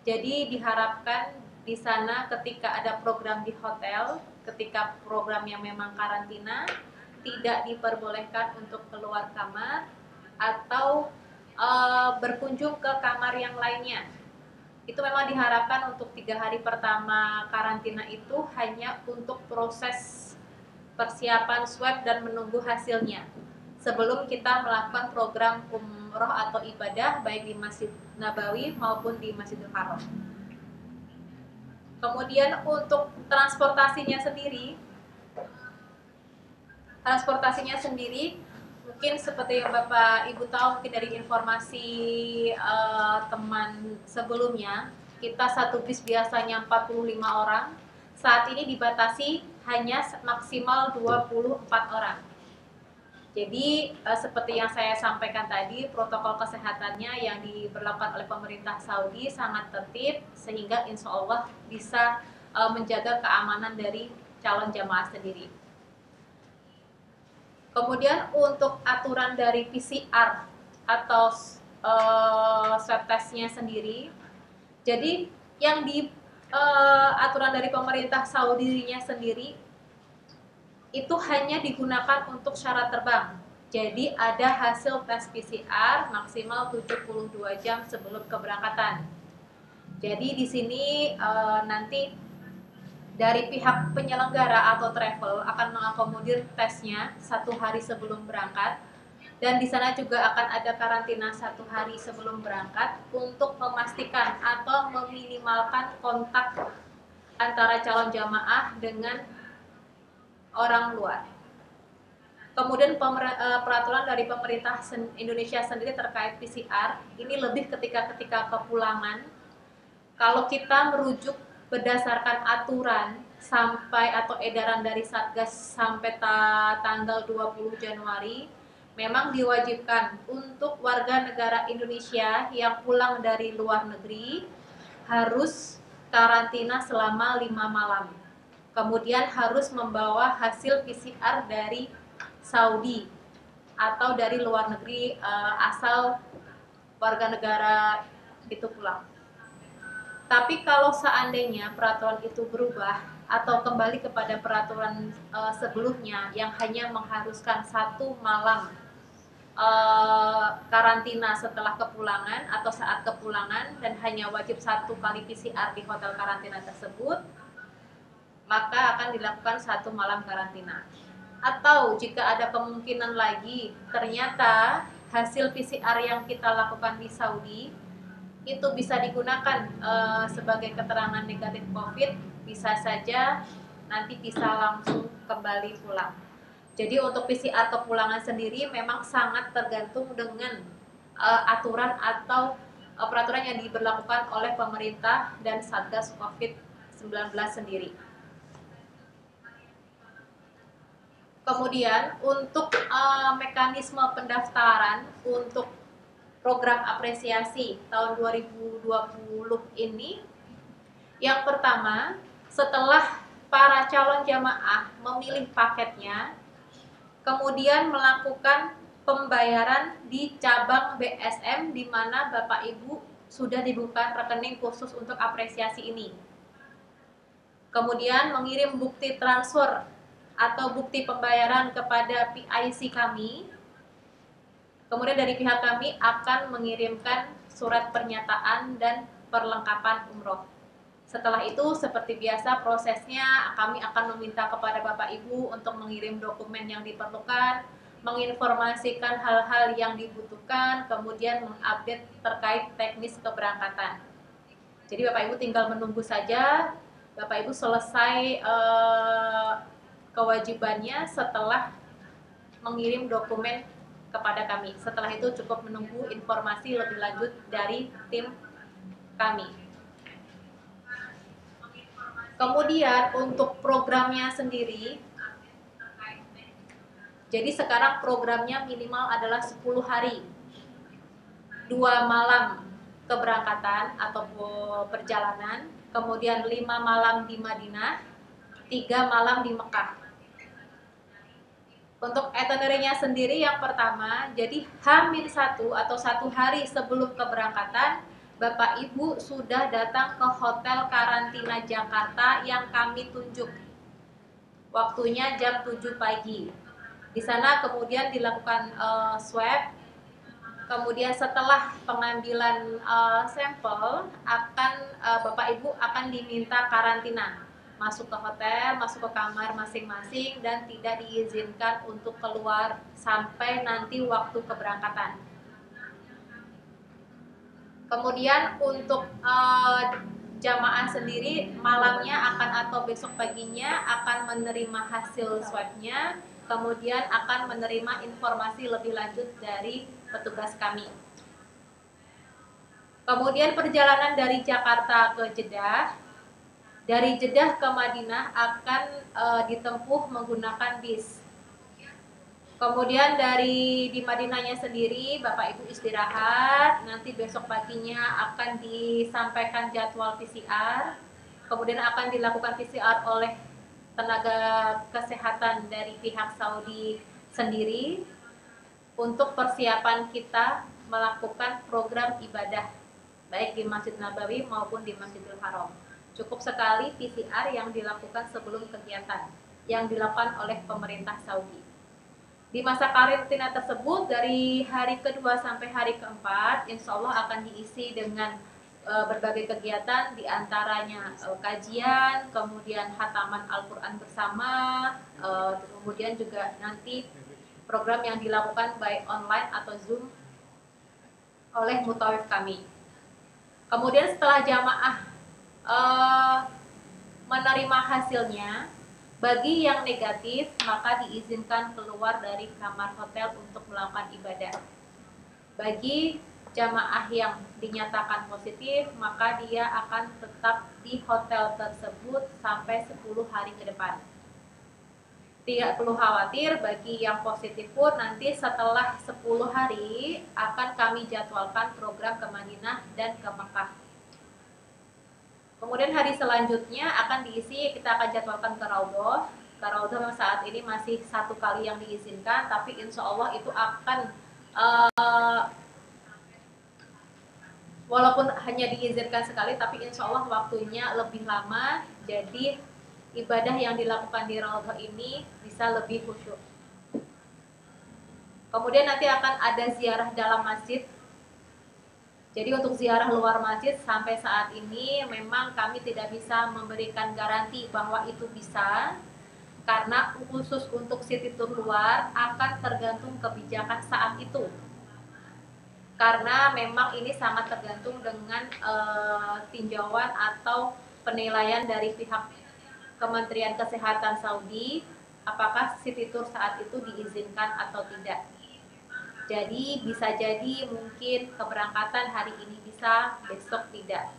jadi diharapkan di sana ketika ada program di hotel, ketika program yang memang karantina, tidak diperbolehkan untuk keluar kamar atau berkunjung ke kamar yang lainnya. Itu memang diharapkan untuk 3 hari pertama karantina itu hanya untuk proses persiapan swab dan menunggu hasilnya sebelum kita melakukan program umroh atau ibadah baik di Masjid Nabawi maupun di Masjidil Haram. Kemudian untuk transportasinya sendiri mungkin seperti yang Bapak Ibu tahu mungkin dari informasi teman sebelumnya, kita satu bis biasanya 45 orang, saat ini dibatasi hanya maksimal 24 orang. Jadi seperti yang saya sampaikan tadi, protokol kesehatannya yang diberlakukan oleh pemerintah Saudi sangat tertib sehingga insya Allah bisa menjaga keamanan dari calon jamaah sendiri. Kemudian untuk aturan dari PCR atau swab testnya sendiri, jadi yang di aturan dari pemerintah Saudi-nya sendiri itu hanya digunakan untuk syarat terbang. Jadi ada hasil tes PCR maksimal 72 jam sebelum keberangkatan. Jadi di sini nanti dari pihak penyelenggara atau travel akan mengakomodir tesnya 1 hari sebelum berangkat, dan di sana juga akan ada karantina 1 hari sebelum berangkat untuk memastikan atau meminimalkan kontak antara calon jamaah dengan orang luar. Kemudian peraturan dari pemerintah Indonesia sendiri terkait PCR ini lebih ketika kepulangan. Kalau kita merujuk berdasarkan aturan sampai atau edaran dari Satgas sampai tanggal 20 Januari, memang diwajibkan untuk warga negara Indonesia yang pulang dari luar negeri harus karantina selama 5 malam. Kemudian harus membawa hasil PCR dari Saudi atau dari luar negeri asal warga negara itu pulang. Tapi kalau seandainya peraturan itu berubah atau kembali kepada peraturan sebelumnya yang hanya mengharuskan 1 malam karantina setelah kepulangan atau saat kepulangan dan hanya wajib 1 kali PCR di hotel karantina tersebut, maka akan dilakukan 1 malam karantina. Atau jika ada kemungkinan lagi ternyata hasil PCR yang kita lakukan di Saudi itu bisa digunakan sebagai keterangan negatif COVID, bisa saja nanti bisa langsung kembali pulang. Jadi untuk PCR kepulangan sendiri memang sangat tergantung dengan aturan atau peraturan yang diberlakukan oleh pemerintah dan Satgas COVID-19 sendiri. Kemudian untuk mekanisme pendaftaran untuk program apresiasi tahun 2020 ini, yang pertama setelah para calon jamaah memilih paketnya, kemudian melakukan pembayaran di cabang BSM di mana Bapak Ibu sudah dibuka rekening khusus untuk apresiasi ini. Kemudian mengirim bukti transfer atau bukti pembayaran kepada PIC kami. Kemudian dari pihak kami akan mengirimkan surat pernyataan dan perlengkapan umroh. Setelah itu seperti biasa prosesnya kami akan meminta kepada Bapak Ibu untuk mengirim dokumen yang diperlukan, menginformasikan hal-hal yang dibutuhkan, kemudian mengupdate terkait teknis keberangkatan. Jadi Bapak Ibu tinggal menunggu saja Bapak Ibu selesai kewajibannya setelah mengirim dokumen kepada kami. Setelah itu cukup menunggu informasi lebih lanjut dari tim kami. Kemudian untuk programnya sendiri, jadi sekarang programnya minimal adalah 10 hari, 2 malam keberangkatan atau perjalanan, kemudian 5 malam di Madinah, 3 malam di Mekah. Untuk itinerary-nya sendiri yang pertama, jadi H-1 atau 1 hari sebelum keberangkatan, Bapak Ibu sudah datang ke Hotel Karantina Jakarta yang kami tunjuk. Waktunya jam 7 pagi. Di sana kemudian dilakukan swab. Kemudian setelah pengambilan sampel, Bapak Ibu akan diminta karantina. Masuk ke hotel, masuk ke kamar masing-masing dan tidak diizinkan untuk keluar sampai nanti waktu keberangkatan. Kemudian untuk jamaah sendiri malamnya atau besok paginya akan menerima hasil swabnya, kemudian akan menerima informasi lebih lanjut dari petugas kami. Kemudian perjalanan dari Jakarta ke Jeddah, dari Jeddah ke Madinah akan ditempuh menggunakan bis. Kemudian di Madinahnya sendiri Bapak Ibu istirahat, nanti besok paginya akan disampaikan jadwal PCR, kemudian akan dilakukan PCR oleh tenaga kesehatan dari pihak Saudi sendiri untuk persiapan kita melakukan program ibadah baik di Masjid Nabawi maupun di Masjidil Haram. Cukup sekali PCR yang dilakukan sebelum kegiatan yang dilakukan oleh pemerintah Saudi. Di masa karantina tersebut dari hari kedua sampai hari keempat, insya Allah akan diisi dengan berbagai kegiatan, diantaranya kajian, kemudian khataman Al-Quran bersama, kemudian juga nanti program yang dilakukan baik online atau Zoom oleh mutawif kami. Kemudian setelah jamaah menerima hasilnya, bagi yang negatif maka diizinkan keluar dari kamar hotel untuk melakukan ibadah. Bagi jamaah yang dinyatakan positif maka dia akan tetap di hotel tersebut sampai 10 hari ke depan. Tidak perlu khawatir, bagi yang positif pun nanti setelah 10 hari akan kami jadwalkan program ke Madinah dan ke Mekah. Kemudian hari selanjutnya akan diisi, kita akan jadwalkan ke Raudhah. Ke Raudhah saat ini masih 1 kali yang diizinkan, tapi insya Allah itu akan walaupun hanya diizinkan sekali, tapi insya Allah waktunya lebih lama. Jadi ibadah yang dilakukan di Raudhah ini bisa lebih khusyuk. Kemudian nanti akan ada ziarah dalam masjid. Jadi untuk ziarah luar masjid sampai saat ini memang kami tidak bisa memberikan garansi bahwa itu bisa, karena khusus untuk city tour luar akan tergantung kebijakan saat itu. Karena memang ini sangat tergantung dengan tinjauan atau penilaian dari pihak Kementerian Kesehatan Saudi, apakah city tour saat itu diizinkan atau tidak. Jadi bisa jadi mungkin keberangkatan hari ini bisa, besok tidak.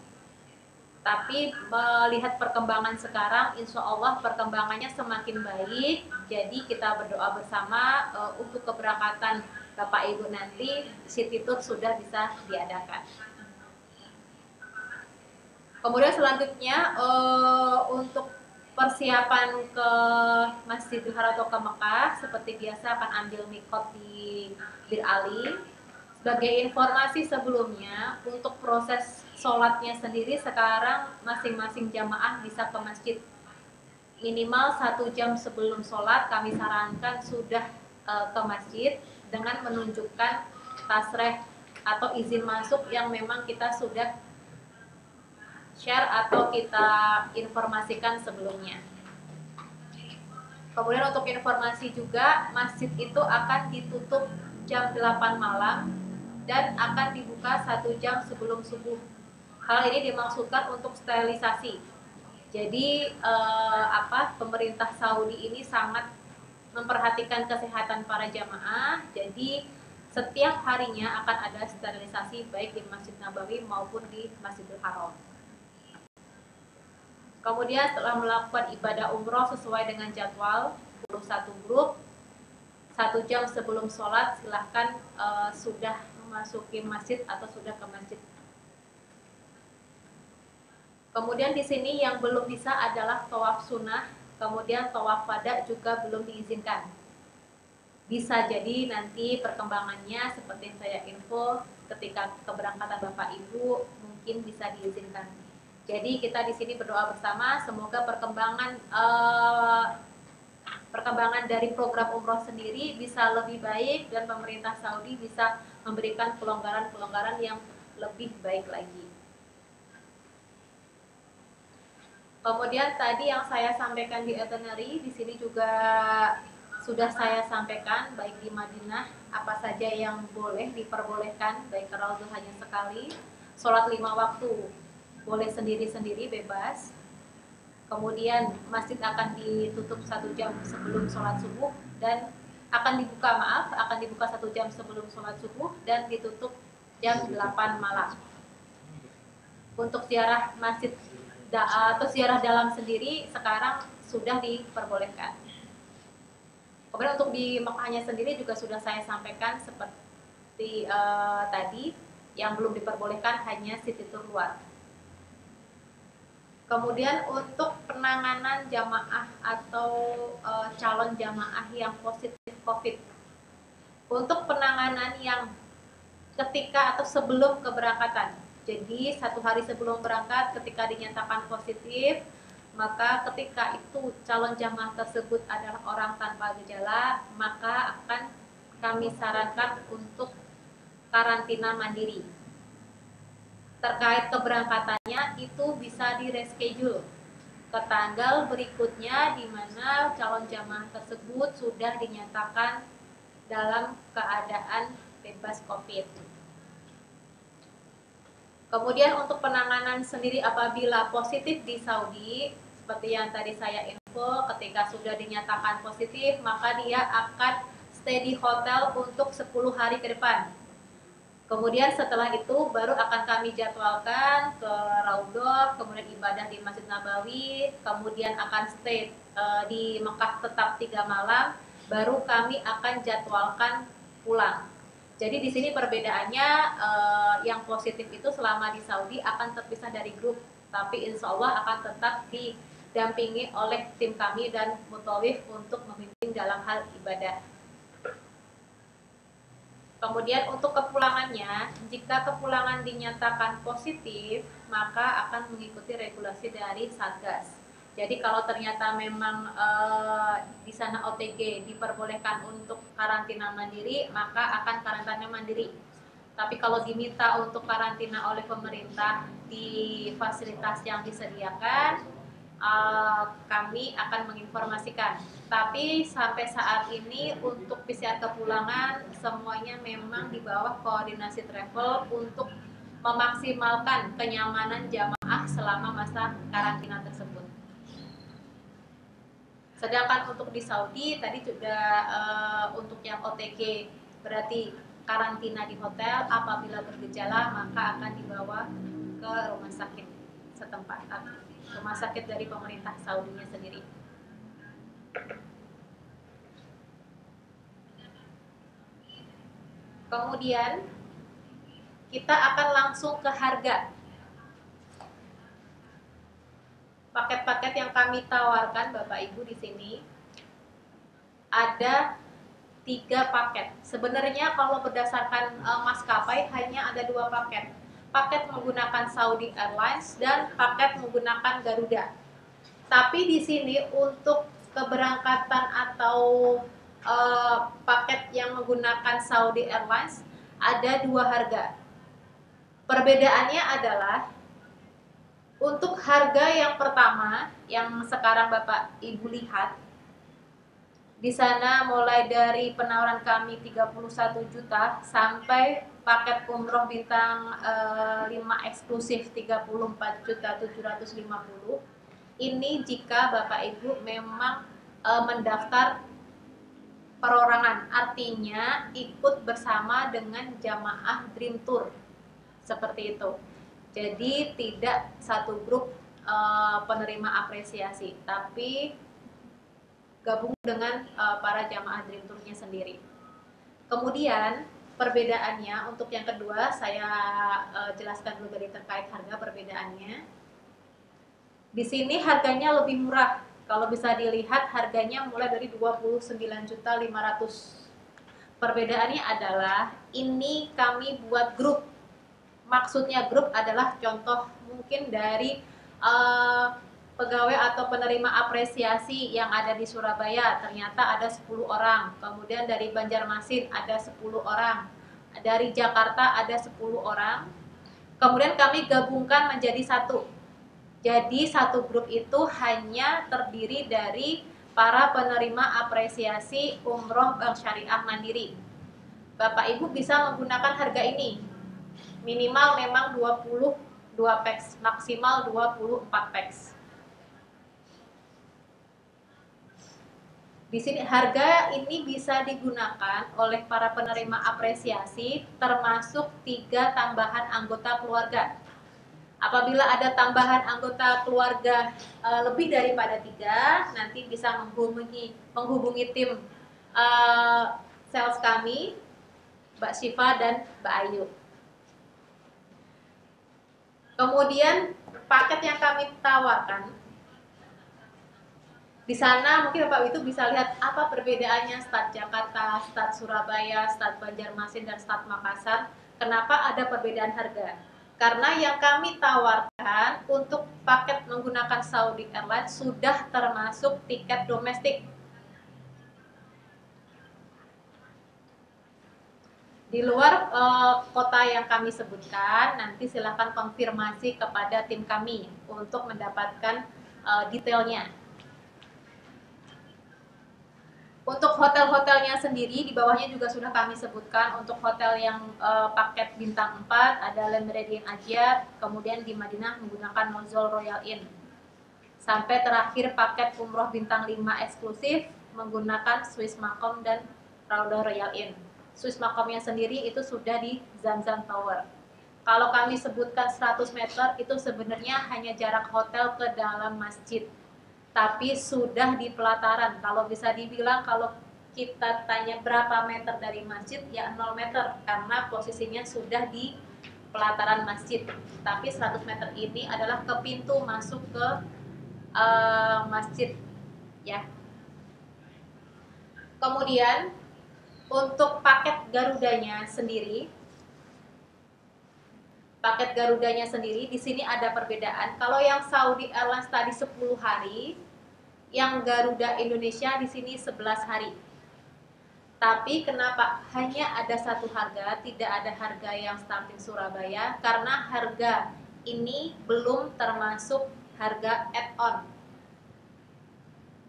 Tapi melihat perkembangan sekarang, insya Allah perkembangannya semakin baik. Jadi kita berdoa bersama untuk keberangkatan Bapak Ibu nanti, city tour sudah bisa diadakan. Kemudian selanjutnya untuk persiapan ke Masjidil Haram atau ke Mekah, seperti biasa akan ambil mikot di Bir Ali. Sebagai informasi sebelumnya, untuk proses sholatnya sendiri sekarang masing-masing jamaah bisa ke masjid minimal 1 jam sebelum sholat. Kami sarankan sudah ke masjid dengan menunjukkan tasreh atau izin masuk yang memang kita sudah share atau kita informasikan sebelumnya. Kemudian untuk informasi juga, masjid itu akan ditutup jam 8 malam dan akan dibuka 1 jam sebelum subuh. Hal ini dimaksudkan untuk sterilisasi. Jadi pemerintah Saudi ini sangat memperhatikan kesehatan para jamaah. Jadi setiap harinya akan ada sterilisasi baik di Masjid Nabawi maupun di Masjidil Haram. Kemudian setelah melakukan ibadah umroh sesuai dengan jadwal 21 grup, 1 jam sebelum sholat silahkan sudah memasuki masjid atau sudah ke masjid. Kemudian di sini yang belum bisa adalah tawaf sunnah, kemudian tawaf wada juga belum diizinkan. Bisa jadi nanti perkembangannya seperti yang saya info ketika keberangkatan Bapak Ibu mungkin bisa diizinkan. Jadi kita di sini berdoa bersama semoga perkembangan dari program umroh sendiri bisa lebih baik dan pemerintah Saudi bisa memberikan pelonggaran-pelonggaran yang lebih baik lagi. Kemudian tadi yang saya sampaikan di itinerary, di sini juga sudah saya sampaikan baik di Madinah apa saja yang boleh diperbolehkan, baik Raudhah hanya sekali, sholat 5 waktu boleh sendiri-sendiri bebas. Kemudian masjid akan ditutup 1 jam sebelum sholat subuh dan akan dibuka 1 jam sebelum sholat subuh dan ditutup jam 8 malam. Untuk ziarah masjid atau ziarah dalam sendiri sekarang sudah diperbolehkan. Kemudian untuk di Mekahnya sendiri juga sudah saya sampaikan seperti tadi, yang belum diperbolehkan hanya city tour luar. Kemudian untuk penanganan jamaah atau calon jamaah yang positif COVID. Untuk penanganan yang ketika atau sebelum keberangkatan. Jadi 1 hari sebelum berangkat ketika dinyatakan positif, maka ketika itu calon jamaah tersebut adalah orang tanpa gejala, maka akan kami sarankan untuk karantina mandiri. Terkait keberangkatannya itu bisa di-reschedule ke tanggal berikutnya di mana calon jamaah tersebut sudah dinyatakan dalam keadaan bebas COVID. Kemudian untuk penanganan sendiri apabila positif di Saudi, seperti yang tadi saya info, ketika sudah dinyatakan positif, maka dia akan stay di hotel untuk 10 hari ke depan. Kemudian setelah itu baru akan kami jadwalkan ke Raudhah, kemudian ibadah di Masjid Nabawi, kemudian akan stay di Mekah tetap 3 malam, baru kami akan jadwalkan pulang. Jadi di sini perbedaannya yang positif itu selama di Saudi akan terpisah dari grup, tapi insya Allah akan tetap didampingi oleh tim kami dan mutawif untuk membimbing dalam hal ibadah. Kemudian untuk kepulangannya, jika kepulangan dinyatakan positif, maka akan mengikuti regulasi dari Satgas. Jadi kalau ternyata memang di sana OTG diperbolehkan untuk karantina mandiri, maka akan karantina mandiri. Tapi kalau diminta untuk karantina oleh pemerintah di fasilitas yang disediakan, kami akan menginformasikan. Tapi sampai saat ini untuk PCR kepulangan semuanya memang di bawah koordinasi travel untuk memaksimalkan kenyamanan jamaah selama masa karantina tersebut. Sedangkan untuk di Saudi tadi juga untuk yang OTG berarti karantina di hotel, apabila bergejala maka akan dibawa ke rumah sakit setempat, rumah sakit dari pemerintah Saudinya sendiri. Kemudian kita akan langsung ke harga. Paket-paket yang kami tawarkan Bapak Ibu di sini ada 3 paket. Sebenarnya kalau berdasarkan maskapai hanya ada 2 paket. Paket menggunakan Saudi Airlines dan paket menggunakan Garuda. Tapi di sini untuk keberangkatan atau paket yang menggunakan Saudi Airlines ada 2 harga. Perbedaannya adalah untuk harga yang pertama yang sekarang Bapak Ibu lihat, di sana mulai dari penawaran kami 31 juta sampai paket umroh bintang 5 eksklusif 34.750. Ini jika Bapak Ibu memang mendaftar perorangan, artinya ikut bersama dengan jamaah Dream Tour seperti itu. Jadi tidak satu grup penerima apresiasi, tapi gabung dengan para jamaah Dream Tour-nya sendiri. Kemudian perbedaannya untuk yang kedua saya jelaskan dulu dari terkait harga perbedaannya. Di sini harganya lebih murah. Kalau bisa dilihat harganya mulai dari 29.500.000. Perbedaannya adalah ini kami buat grup. Maksudnya grup adalah contoh mungkin dari pegawai atau penerima apresiasi yang ada di Surabaya ternyata ada 10 orang, kemudian dari Banjarmasin ada 10 orang, dari Jakarta ada 10 orang, kemudian kami gabungkan menjadi satu. Jadi satu grup itu hanya terdiri dari para penerima apresiasi umroh Bank Syariah Mandiri. Bapak Ibu bisa menggunakan harga ini, minimal memang 22 packs, maksimal 24 packs. Di sini harga ini bisa digunakan oleh para penerima apresiasi termasuk 3 tambahan anggota keluarga. Apabila ada tambahan anggota keluarga lebih daripada 3, nanti bisa menghubungi tim sales kami, Mbak Syifa dan Mbak Ayu. Kemudian paket yang kami tawarkan, di sana mungkin Bapak itu bisa lihat apa perbedaannya start Jakarta, start Surabaya, start Banjarmasin, dan start Makassar. Kenapa ada perbedaan harga? Karena yang kami tawarkan untuk paket menggunakan Saudi Airlines sudah termasuk tiket domestik. Di luar kota yang kami sebutkan, nanti silakan konfirmasi kepada tim kami untuk mendapatkan detailnya. Untuk hotel-hotelnya sendiri, di bawahnya juga sudah kami sebutkan. Untuk hotel yang paket bintang 4 ada Le Méridien Ajiat, kemudian di Madinah menggunakan Nozul Royal Inn. Sampai terakhir paket umroh bintang 5 eksklusif menggunakan Swiss Maqam dan Raudah Royal Inn. Swiss Maqamnya sendiri itu sudah di Zamzam Tower. Kalau kami sebutkan 100 meter itu sebenarnya hanya jarak hotel ke dalam masjid, tapi sudah di pelataran. Kalau bisa dibilang kalau kita tanya berapa meter dari masjid, ya 0 meter karena posisinya sudah di pelataran masjid. Tapi 100 meter ini adalah ke pintu masuk ke masjid, ya. Kemudian untuk paket Garudanya sendiri, di sini ada perbedaan. Kalau yang Saudi Airlines tadi 10 hari, yang Garuda Indonesia di sini 11 hari. Tapi kenapa hanya ada satu harga, tidak ada harga yang starting Surabaya? Karena harga ini belum termasuk harga add-on.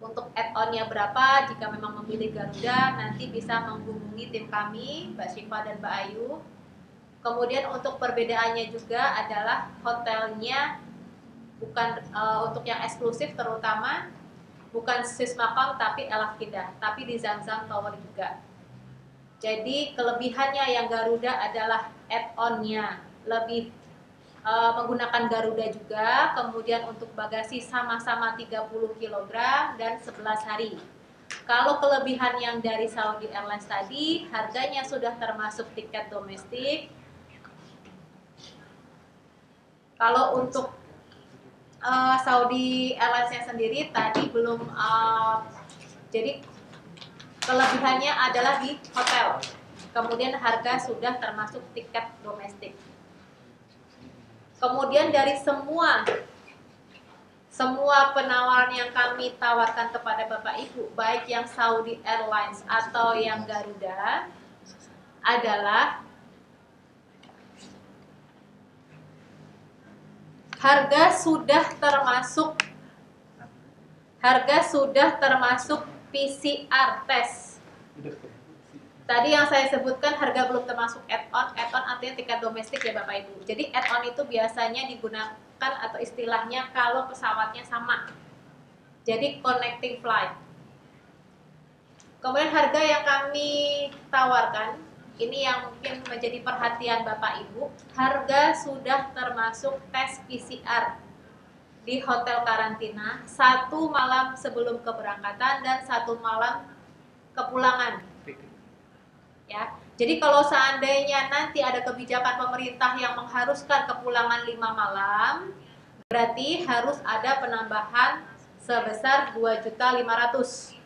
Untuk add-onnya berapa, jika memang memilih Garuda, nanti bisa menghubungi tim kami, Mbak Syifa dan Mbak Ayu. Kemudian untuk perbedaannya juga adalah hotelnya bukan untuk yang eksklusif terutama bukan Swiss Maqam tapi El Aqidah, tapi di Zamzam Tower juga. Jadi kelebihannya yang Garuda adalah add-onnya lebih menggunakan Garuda juga. Kemudian untuk bagasi sama-sama 30 kg dan 11 hari. Kalau kelebihan yang dari Saudi Airlines tadi, harganya sudah termasuk tiket domestik. Kalau untuk Saudi Airlines-nya sendiri tadi belum, jadi kelebihannya adalah di hotel. Kemudian harga sudah termasuk tiket domestik. Kemudian dari semua penawaran yang kami tawarkan kepada Bapak Ibu, baik yang Saudi Airlines atau yang Garuda, adalah harga sudah termasuk PCR test. Tadi yang saya sebutkan harga belum termasuk add-on. Add-on artinya tiket domestik ya Bapak Ibu. Jadi add-on itu biasanya digunakan atau istilahnya kalau pesawatnya sama. Jadi connecting flight. Kemudian harga yang kami tawarkan, ini yang mungkin menjadi perhatian Bapak Ibu, harga sudah termasuk tes PCR. di hotel karantina 1 malam sebelum keberangkatan dan 1 malam kepulangan. Ya, jadi kalau seandainya nanti ada kebijakan pemerintah yang mengharuskan kepulangan 5 malam, berarti harus ada penambahan sebesar 2.500.000.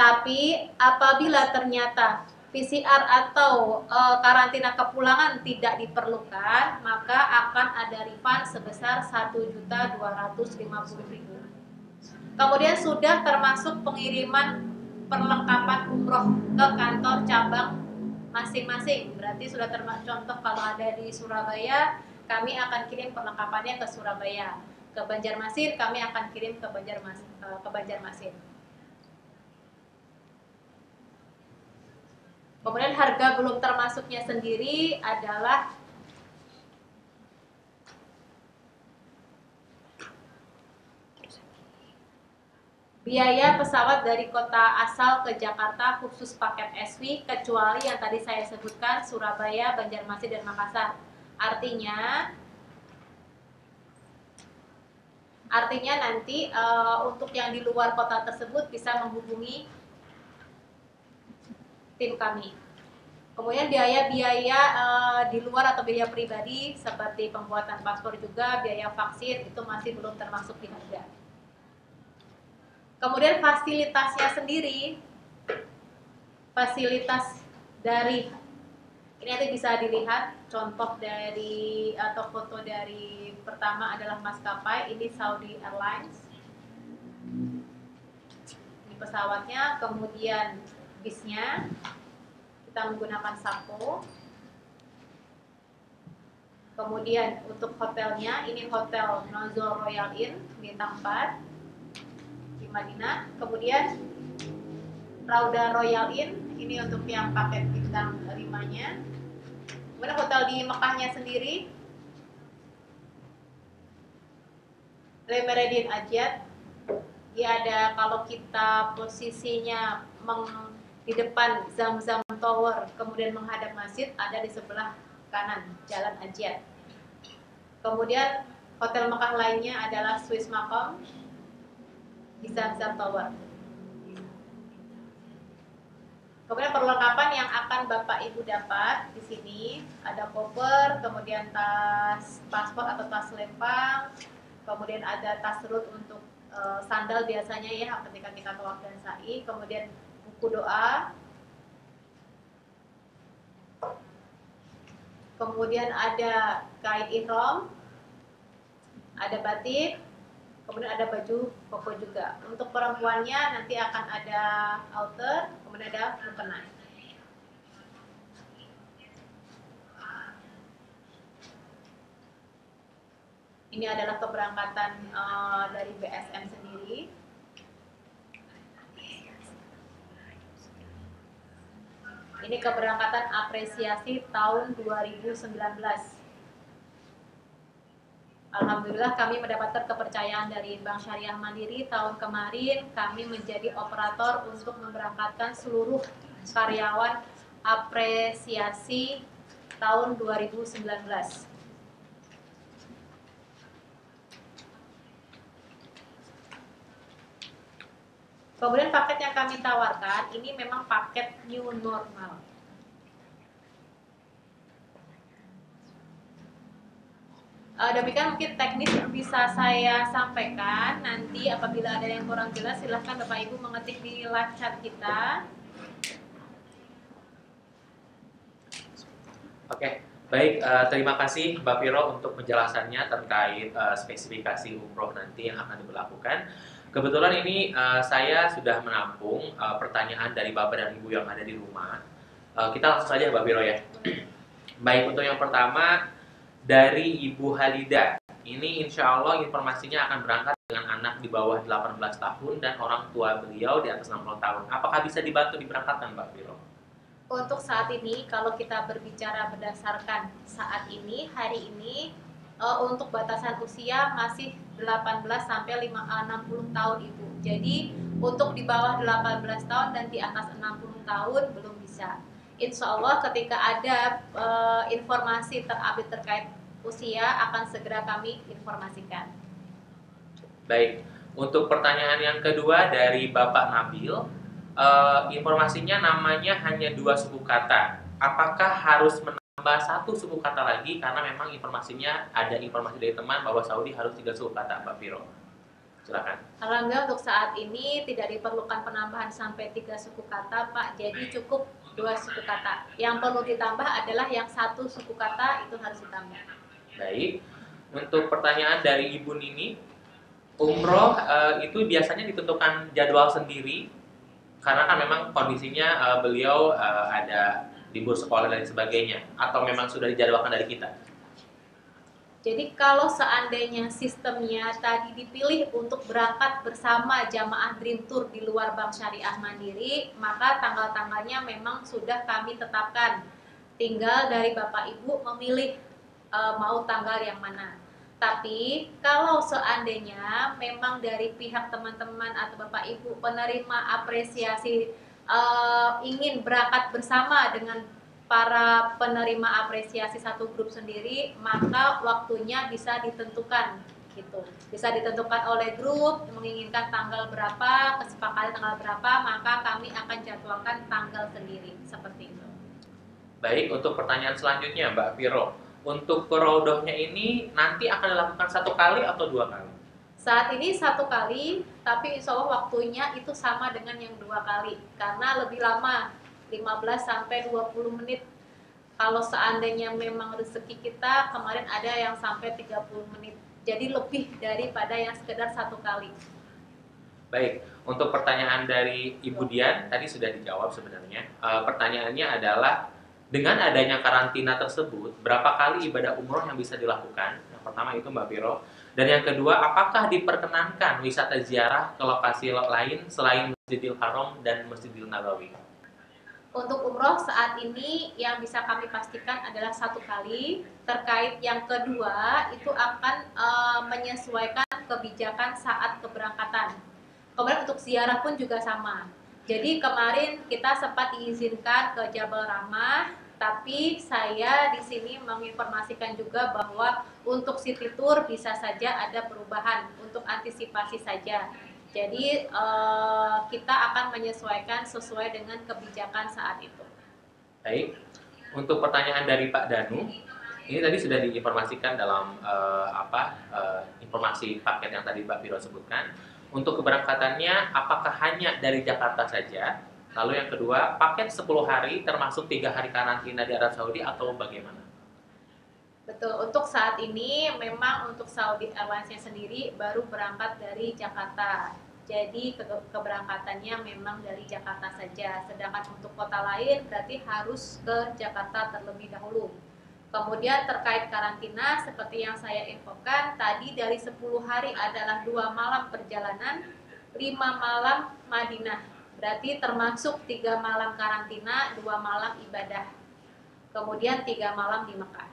Tapi apabila ternyata PCR atau karantina kepulangan tidak diperlukan, maka akan ada refund sebesar 1.250.000. Kemudian sudah termasuk pengiriman perlengkapan umroh ke kantor cabang masing-masing. Berarti sudah termasuk, contoh kalau ada di Surabaya, kami akan kirim perlengkapannya ke Surabaya. Ke Banjarmasin kami akan kirim ke Banjarmasin. Kemudian harga belum termasuknya sendiri adalah biaya pesawat dari kota asal ke Jakarta khusus paket SW, kecuali yang tadi saya sebutkan Surabaya, Banjarmasin, dan Makassar. Artinya nanti untuk yang di luar kota tersebut bisa menghubungi tim kami. Kemudian biaya-biaya di luar atau biaya pribadi seperti pembuatan paspor juga, biaya vaksin itu masih belum termasuk di harga. Kemudian fasilitasnya sendiri, fasilitas dari ini nanti bisa dilihat contoh dari atau foto dari pertama adalah maskapai, ini Saudi Airlines. Ini pesawatnya, kemudian bisnya kita menggunakan Sapo. Kemudian untuk hotelnya, ini hotel Nozul Royal Inn bintang 4 di Madinah. Kemudian Rauda Royal Inn, ini untuk yang paket bintang 5-nya. Kemudian hotel di Mekahnya sendiri, Le Meridien Ajiat. Dia ada, kalau kita posisinya di depan Zamzam Tower, kemudian menghadap masjid, ada di sebelah kanan Jalan Ajiat. Kemudian hotel Mekah lainnya adalah Swiss Maqam di Zamzam Tower. Kemudian perlengkapan yang akan Bapak Ibu dapat di sini ada koper, kemudian tas paspor atau tas lempang, kemudian ada tas rut untuk sandal biasanya ya ketika kita tawaf dan sa'i, kemudian buku doa, kemudian ada kain ihram, ada batik, kemudian ada baju koko juga. Untuk perempuannya nanti akan ada outer, kemudian ada mukena. Ini adalah keberangkatan dari BSM sendiri. Ini keberangkatan apresiasi tahun 2019. Alhamdulillah kami mendapatkan kepercayaan dari Bank Syariah Mandiri. Tahun kemarin kami menjadi operator untuk memberangkatkan seluruh karyawan apresiasi tahun 2019. Kemudian paket yang kami tawarkan ini memang paket new normal. Demikian mungkin teknis bisa saya sampaikan. Nanti apabila ada yang kurang jelas silahkan Bapak Ibu mengetik di live chat kita. Oke, baik. Terima kasih Mbak Viro untuk penjelasannya terkait spesifikasi umroh nanti yang akan diberlakukan. Kebetulan ini saya sudah menampung pertanyaan dari Bapak dan Ibu yang ada di rumah. Kita langsung saja Mbak Viro ya. Baik, untuk yang pertama dari Ibu Halida. Ini insya Allah informasinya akan berangkat dengan anak di bawah 18 tahun dan orang tua beliau di atas 60 tahun. Apakah bisa dibantu diberangkatkan Mbak Viro? Untuk saat ini, kalau kita berbicara berdasarkan saat ini, hari ini, untuk batasan usia masih 18 sampai 60 tahun Ibu. Jadi untuk di bawah 18 tahun dan di atas 60 tahun belum bisa. Insya Allah ketika ada informasi terupdate terkait usia akan segera kami informasikan. Baik, untuk pertanyaan yang kedua dari Bapak Nabil, informasinya namanya hanya 2 suku kata. Apakah harus menambah 1 suku kata lagi? Karena memang informasinya ada informasi dari teman bahwa Saudi harus 3 suku kata, Mbak Viro. Silakan. Alhamdulillah untuk saat ini tidak diperlukan penambahan sampai 3 suku kata, Pak. Jadi cukup 2 suku kata. Yang perlu ditambah adalah yang 1 suku kata itu harus ditambah. Baik, untuk pertanyaan dari Ibu Nini, umroh itu biasanya ditentukan jadwal sendiri karena kan memang kondisinya beliau ada libur sekolah dan sebagainya, atau memang sudah dijadwalkan dari kita? Jadi kalau seandainya sistemnya tadi dipilih untuk berangkat bersama jamaah Dream Tour di luar Bank Syariah Mandiri, maka tanggal-tanggalnya memang sudah kami tetapkan. Tinggal dari Bapak Ibu memilih mau tanggal yang mana. Tapi kalau seandainya memang dari pihak teman-teman atau Bapak Ibu penerima apresiasi ingin berangkat bersama dengan para penerima apresiasi satu grup sendiri, maka waktunya bisa ditentukan gitu. Bisa ditentukan oleh grup menginginkan tanggal berapa, kesepakatan tanggal berapa, maka kami akan jadwalkan tanggal sendiri seperti itu. Baik, untuk pertanyaan selanjutnya Mbak Viro, untuk perodohnya ini nanti akan dilakukan 1 kali atau 2 kali? Saat ini 1 kali, tapi insya Allah waktunya itu sama dengan yang 2 kali karena lebih lama, 15 sampai 20 menit. Kalau seandainya memang rezeki kita kemarin ada yang sampai 30 menit. Jadi lebih daripada yang sekedar 1 kali. Baik, untuk pertanyaan dari Ibu Dian tadi sudah dijawab sebenarnya. Pertanyaannya adalah, dengan adanya karantina tersebut, berapa kali ibadah umroh yang bisa dilakukan? Yang pertama itu Mbak Viro. Dan yang kedua, apakah diperkenankan wisata ziarah ke lokasi lain selain Masjidil Haram dan Masjidil Nabawi? Untuk umroh saat ini yang bisa kami pastikan adalah 1 kali. Terkait yang kedua, itu akan menyesuaikan kebijakan saat keberangkatan. Kemudian untuk ziarah pun juga sama. Jadi kemarin kita sempat diizinkan ke Jabal Rahmah, tapi saya di sini menginformasikan juga bahwa untuk city tour bisa saja ada perubahan untuk antisipasi saja. Jadi kita akan menyesuaikan sesuai dengan kebijakan saat itu. Baik, untuk pertanyaan dari Pak Danu, ini tadi sudah diinformasikan dalam informasi paket yang tadi Mbak Viro sebutkan. Untuk keberangkatannya, apakah hanya dari Jakarta saja? Lalu yang kedua, paket 10 hari termasuk 3 hari karantina di Arab Saudi atau bagaimana? Betul, untuk saat ini memang untuk Saudi Airlines-nya sendiri baru berangkat dari Jakarta. Jadi keberangkatannya memang dari Jakarta saja. Sedangkan untuk kota lain berarti harus ke Jakarta terlebih dahulu. Kemudian terkait karantina, seperti yang saya infokan, tadi dari 10 hari adalah 2 malam perjalanan, 5 malam Madinah. Berarti termasuk 3 malam karantina, 2 malam ibadah. Kemudian 3 malam di Mekah.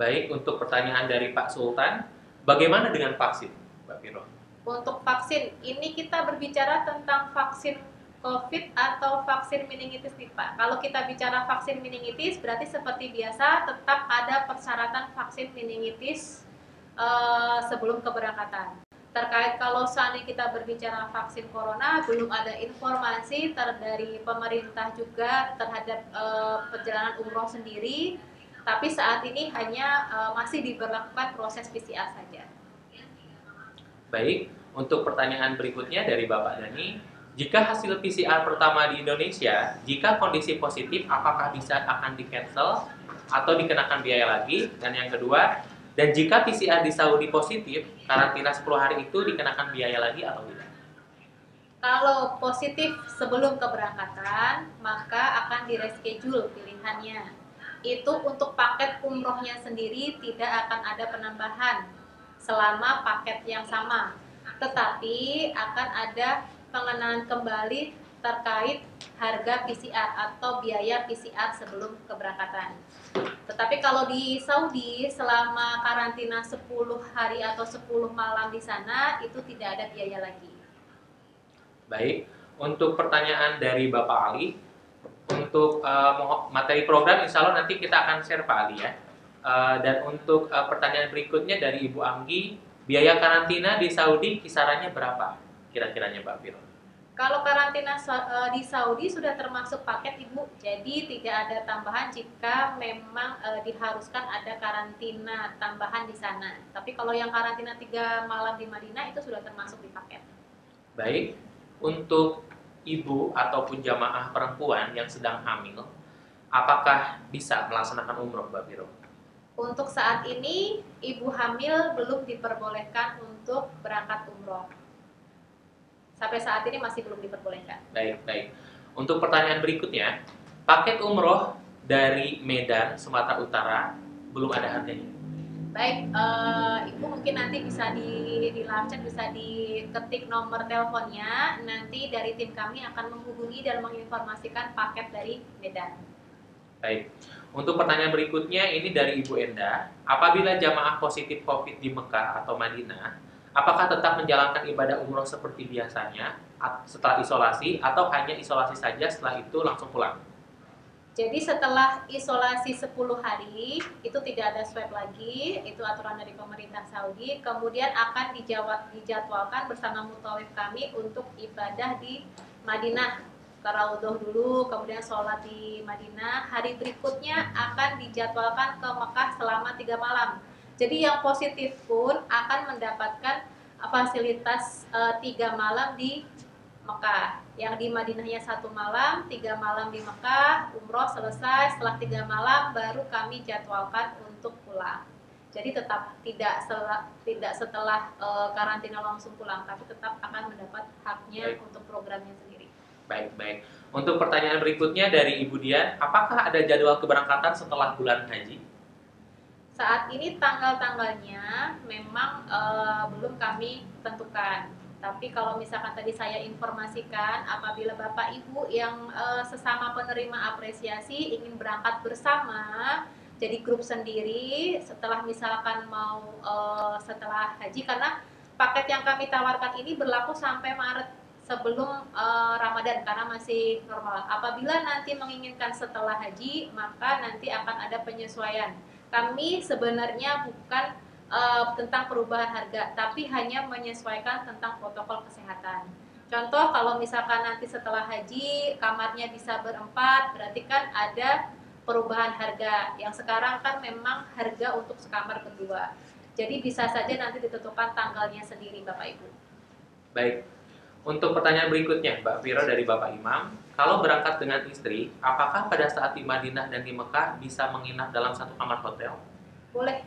Baik, untuk pertanyaan dari Pak Sultan, bagaimana dengan vaksin, Mbak Viro? Untuk vaksin, ini kita berbicara tentang vaksin COVID atau vaksin meningitis nih Pak. Kalau kita bicara vaksin meningitis, berarti seperti biasa tetap ada persyaratan vaksin meningitis sebelum keberangkatan. Terkait kalau seandainya kita berbicara vaksin corona, belum ada informasi dari pemerintah juga terhadap perjalanan umroh sendiri. Tapi saat ini hanya masih diberlakukan proses PCR saja. Baik, untuk pertanyaan berikutnya dari Bapak Dani, jika hasil PCR pertama di Indonesia, jika kondisi positif, apakah akan di-cancel atau dikenakan biaya lagi? Dan yang kedua, dan jika PCR di Saudi positif, karantina 10 hari itu dikenakan biaya lagi atau tidak? Kalau positif sebelum keberangkatan, maka akan di-reschedule pilihannya. Itu untuk paket umrohnya sendiri tidak akan ada penambahan selama paket yang sama. Tetapi akan ada pengenaan kembali terkait harga PCR atau biaya PCR sebelum keberangkatan. Tetapi kalau di Saudi selama karantina 10 hari atau 10 malam di sana itu tidak ada biaya lagi. Baik, untuk pertanyaan dari Bapak Ali, untuk materi program insya Allah nanti kita akan share Pak Ali ya. Dan untuk pertanyaan berikutnya dari Ibu Anggi, biaya karantina di Saudi kisarannya berapa kira-kiranya Mbak Viro? Kalau karantina di Saudi sudah termasuk paket Ibu, jadi tidak ada tambahan jika memang diharuskan ada karantina tambahan di sana. Tapi kalau yang karantina 3 malam di Madinah itu sudah termasuk di paket. Baik, untuk ibu ataupun jamaah perempuan yang sedang hamil, apakah bisa melaksanakan umroh Mbak Viro? Untuk saat ini, ibu hamil belum diperbolehkan untuk berangkat umroh. Sampai saat ini masih belum diperbolehkan. Baik, baik. Untuk pertanyaan berikutnya, paket umroh dari Medan, Sumatera Utara, belum ada harganya. Baik, Ibu mungkin nanti bisa di live chat, bisa diketik nomor teleponnya. Nanti dari tim kami akan menghubungi dan menginformasikan paket dari Medan. Baik. Untuk pertanyaan berikutnya ini dari Ibu Enda, apabila jamaah positif COVID di Mekah atau Madinah, apakah tetap menjalankan ibadah umroh seperti biasanya setelah isolasi atau hanya isolasi saja setelah itu langsung pulang? Jadi setelah isolasi 10 hari, itu tidak ada swab lagi, itu aturan dari pemerintah Saudi. Kemudian akan dijadwalkan bersama mutawif kami untuk ibadah di Madinah. Tarawih dulu, kemudian sholat di Madinah. Hari berikutnya akan dijadwalkan ke Mekah selama 3 malam. Jadi yang positif pun akan mendapatkan fasilitas 3 malam di Mekah. Yang di Madinahnya 1 malam, 3 malam di Mekah, umroh selesai. Setelah 3 malam baru kami jadwalkan untuk pulang. Jadi tetap tidak setelah karantina langsung pulang, tapi tetap akan mendapat haknya untuk programnya sendiri. Baik, baik. Untuk pertanyaan berikutnya dari Ibu Dian, apakah ada jadwal keberangkatan setelah bulan haji? Saat ini tanggal-tanggalnya memang belum kami tentukan. Tapi kalau misalkan tadi saya informasikan, apabila Bapak Ibu yang sesama penerima apresiasi ingin berangkat bersama, jadi grup sendiri setelah misalkan mau setelah haji, karena paket yang kami tawarkan ini berlaku sampai Maret sebelum Ramadan karena masih normal. Apabila nanti menginginkan setelah haji, maka nanti akan ada penyesuaian. Kami sebenarnya bukan tentang perubahan harga, tapi hanya menyesuaikan tentang protokol kesehatan. Contoh, kalau misalkan nanti setelah haji kamarnya bisa berempat, berarti kan ada perubahan harga. Yang sekarang kan memang harga untuk sekamar berdua. Jadi bisa saja nanti ditentukan tanggalnya sendiri, Bapak Ibu. Baik. Untuk pertanyaan berikutnya, Mbak Viro dari Bapak Imam, kalau berangkat dengan istri, apakah pada saat di Madinah dan di Mekah bisa menginap dalam satu kamar hotel? Boleh.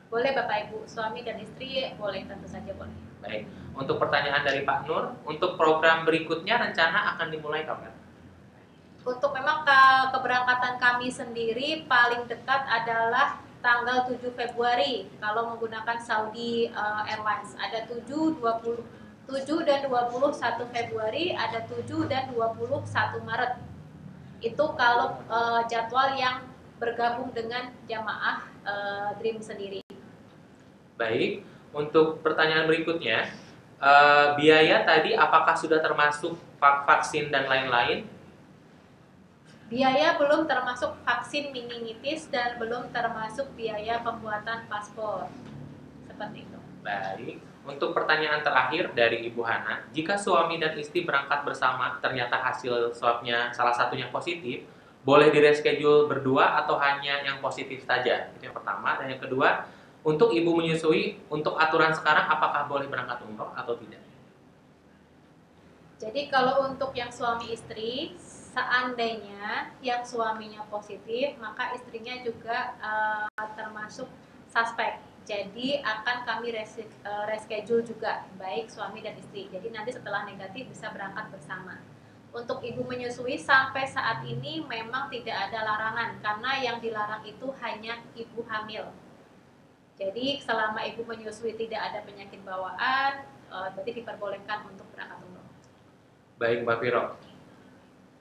Boleh Bapak Ibu, suami dan istri boleh, tentu saja boleh. Baik. Untuk pertanyaan dari Pak Nur, untuk program berikutnya rencana akan dimulai kapan? Untuk memang keberangkatan kami sendiri paling dekat adalah tanggal 7 Februari kalau menggunakan Saudi Airlines. Ada 7 dan 21 Februari, ada 7 dan 21 Maret. Itu kalau jadwal yang bergabung dengan jamaah Dream sendiri. Baik, untuk pertanyaan berikutnya, biaya tadi apakah sudah termasuk vaksin dan lain-lain? Biaya belum termasuk vaksin meningitis dan belum termasuk biaya pembuatan paspor. Seperti itu. Baik. Untuk pertanyaan terakhir dari Ibu Hana, jika suami dan istri berangkat bersama ternyata hasil swabnya salah satunya positif, boleh di-reschedule berdua atau hanya yang positif saja? Itu yang pertama. Dan yang kedua, untuk ibu menyusui, untuk aturan sekarang apakah boleh berangkat umroh atau tidak? Jadi kalau untuk yang suami istri, seandainya yang suaminya positif, maka istrinya juga termasuk suspek. Jadi akan kami reschedule juga, baik suami dan istri. Jadi nanti setelah negatif bisa berangkat bersama. Untuk ibu menyusui sampai saat ini memang tidak ada larangan, karena yang dilarang itu hanya ibu hamil. Jadi selama ibu menyusui tidak ada penyakit bawaan, berarti diperbolehkan untuk berangkat umroh. Baik Mbak Viro.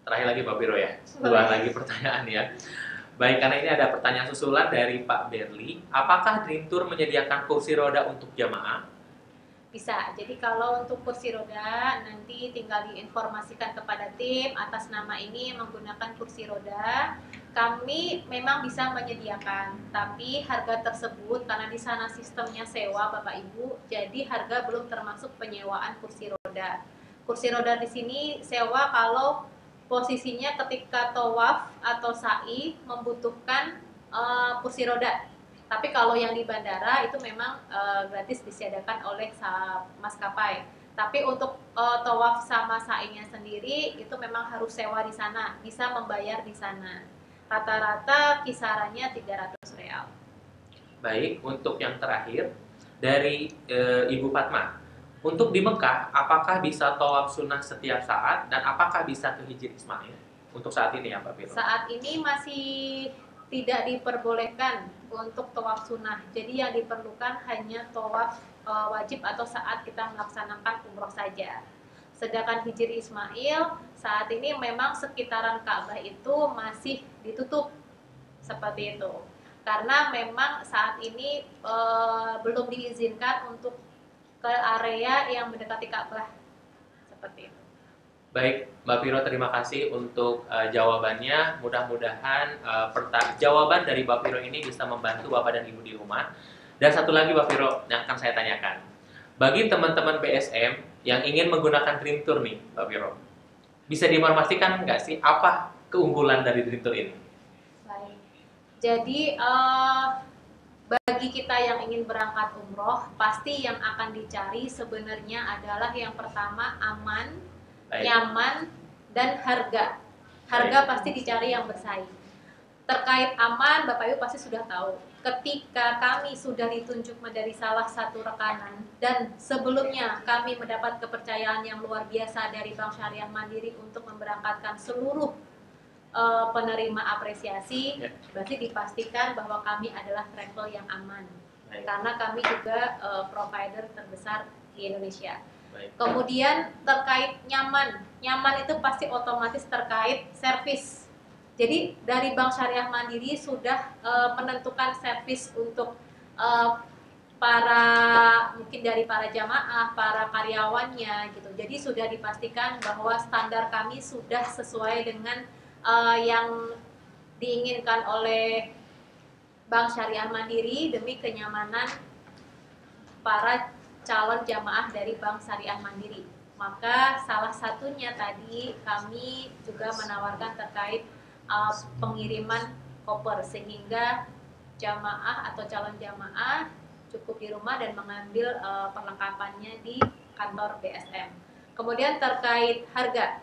Terakhir lagi Mbak Viro ya. Dua lagi pertanyaan ya. Baik, karena ini ada pertanyaan susulan dari Pak Berli. Apakah Dream Tour menyediakan kursi roda untuk jamaah? Bisa. Jadi kalau untuk kursi roda nanti tinggal diinformasikan kepada tim atas nama ini menggunakan kursi roda. kami memang bisa menyediakan, tapi harga tersebut karena di sana sistemnya sewa Bapak Ibu, jadi harga belum termasuk penyewaan kursi roda. Kursi roda di sini sewa kalau posisinya ketika tawaf atau sa'i membutuhkan kursi roda. Tapi kalau yang di bandara itu memang gratis disediakan oleh maskapai. Tapi untuk tawaf sama sa'inya sendiri itu memang harus sewa di sana, bisa membayar di sana. Rata-rata kisarannya 300 real. Baik, untuk yang terakhir dari Ibu Fatma, untuk di Mekah apakah bisa tawaf sunnah setiap saat dan apakah bisa ke Hijri Ismail untuk saat ini ya Mbak Viro? Saat ini masih tidak diperbolehkan untuk tawaf sunnah. Jadi yang diperlukan hanya tawaf wajib atau saat kita melaksanakan umroh saja. Sedangkan Hijri Ismail saat ini memang sekitaran Ka'bah itu masih ditutup seperti itu. Karena memang saat ini belum diizinkan untuk ke area yang mendekati Ka'bah seperti itu. Baik, Mbak Viro, terima kasih untuk jawabannya. Mudah-mudahan jawaban dari Mbak Viro ini bisa membantu Bapak dan Ibu di rumah. Dan satu lagi Mbak Viro yang akan saya tanyakan. Bagi teman-teman BSM yang ingin menggunakan Dream Tour nih, Mbak Viro, bisa diinformasikan nggak sih apa keunggulan dari Dream Tour ini? Baik, jadi bagi kita yang ingin berangkat umroh, pasti yang akan dicari sebenarnya adalah yang pertama aman, Baik. nyaman, dan harga. Harga pasti dicari yang bersaing. Terkait aman, Bapak Ibu pasti sudah tahu. Ketika kami sudah ditunjuk menjadi salah satu rekanan dan sebelumnya kami mendapat kepercayaan yang luar biasa dari Bank Syariah Mandiri untuk memberangkatkan seluruh penerima apresiasi, berarti dipastikan bahwa kami adalah travel yang aman. Baik. Karena kami juga provider terbesar di Indonesia. Baik. Kemudian terkait nyaman itu pasti otomatis terkait servis. Jadi dari Bank Syariah Mandiri sudah menentukan servis untuk mungkin dari para jamaah, para karyawannya gitu. Jadi sudah dipastikan bahwa standar kami sudah sesuai dengan yang diinginkan oleh Bank Syariah Mandiri demi kenyamanan para calon jamaah dari Bank Syariah Mandiri. Maka salah satunya tadi kami juga menawarkan terkait pengiriman koper sehingga jamaah atau calon jamaah cukup di rumah dan mengambil perlengkapannya di kantor BSM. Kemudian terkait harga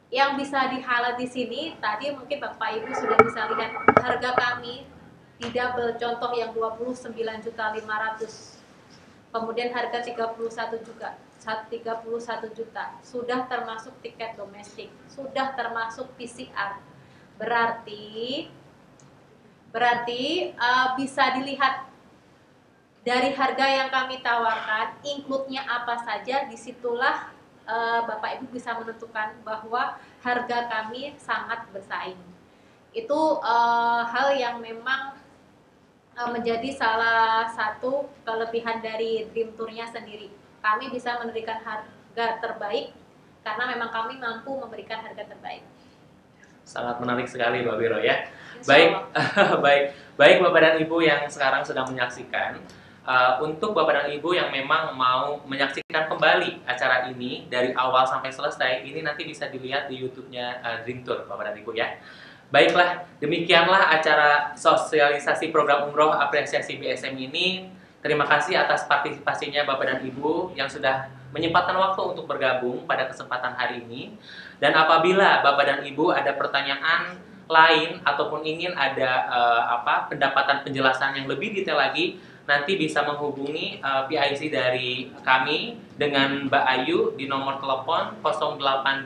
yang bisa di-highlight di sini tadi mungkin Bapak Ibu sudah bisa lihat harga kami di double, contoh yang 29.500.000, kemudian harga 31 juta, sudah termasuk tiket domestik, sudah termasuk PCR. Berarti bisa dilihat dari harga yang kami tawarkan, include-nya apa saja, disitulah Bapak Ibu bisa menentukan bahwa harga kami sangat bersaing. Itu hal yang memang menjadi salah satu kelebihan dari Dream Tour-nya sendiri. Kami bisa memberikan harga terbaik karena memang kami mampu memberikan harga terbaik. Sangat menarik sekali Mbak Viro ya. Baik Bapak dan Ibu yang sekarang sedang menyaksikan. Untuk Bapak dan Ibu yang memang mau menyaksikan kembali acara ini dari awal sampai selesai, ini nanti bisa dilihat di YouTube-nya Dream Tour Bapak dan Ibu ya. Baiklah, demikianlah acara sosialisasi program umroh apresiasi BSM ini. Terima kasih atas partisipasinya Bapak dan Ibu yang sudah menyempatkan waktu untuk bergabung pada kesempatan hari ini. Dan apabila Bapak dan Ibu ada pertanyaan lain ataupun ingin ada pendapatan penjelasan yang lebih detail lagi, nanti bisa menghubungi PIC dari kami dengan Mbak Ayu di nomor telepon 0821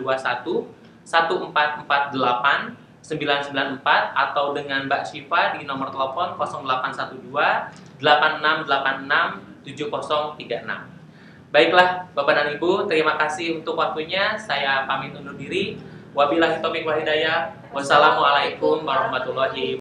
1448 994 atau dengan Mbak Syifa di nomor telepon 0812 8686 7036. Baiklah Bapak dan Ibu, terima kasih untuk waktunya. Saya pamit undur diri. Wabillahi taufiq wal hidayah. Wassalamualaikum warahmatullahi wabarakatuh.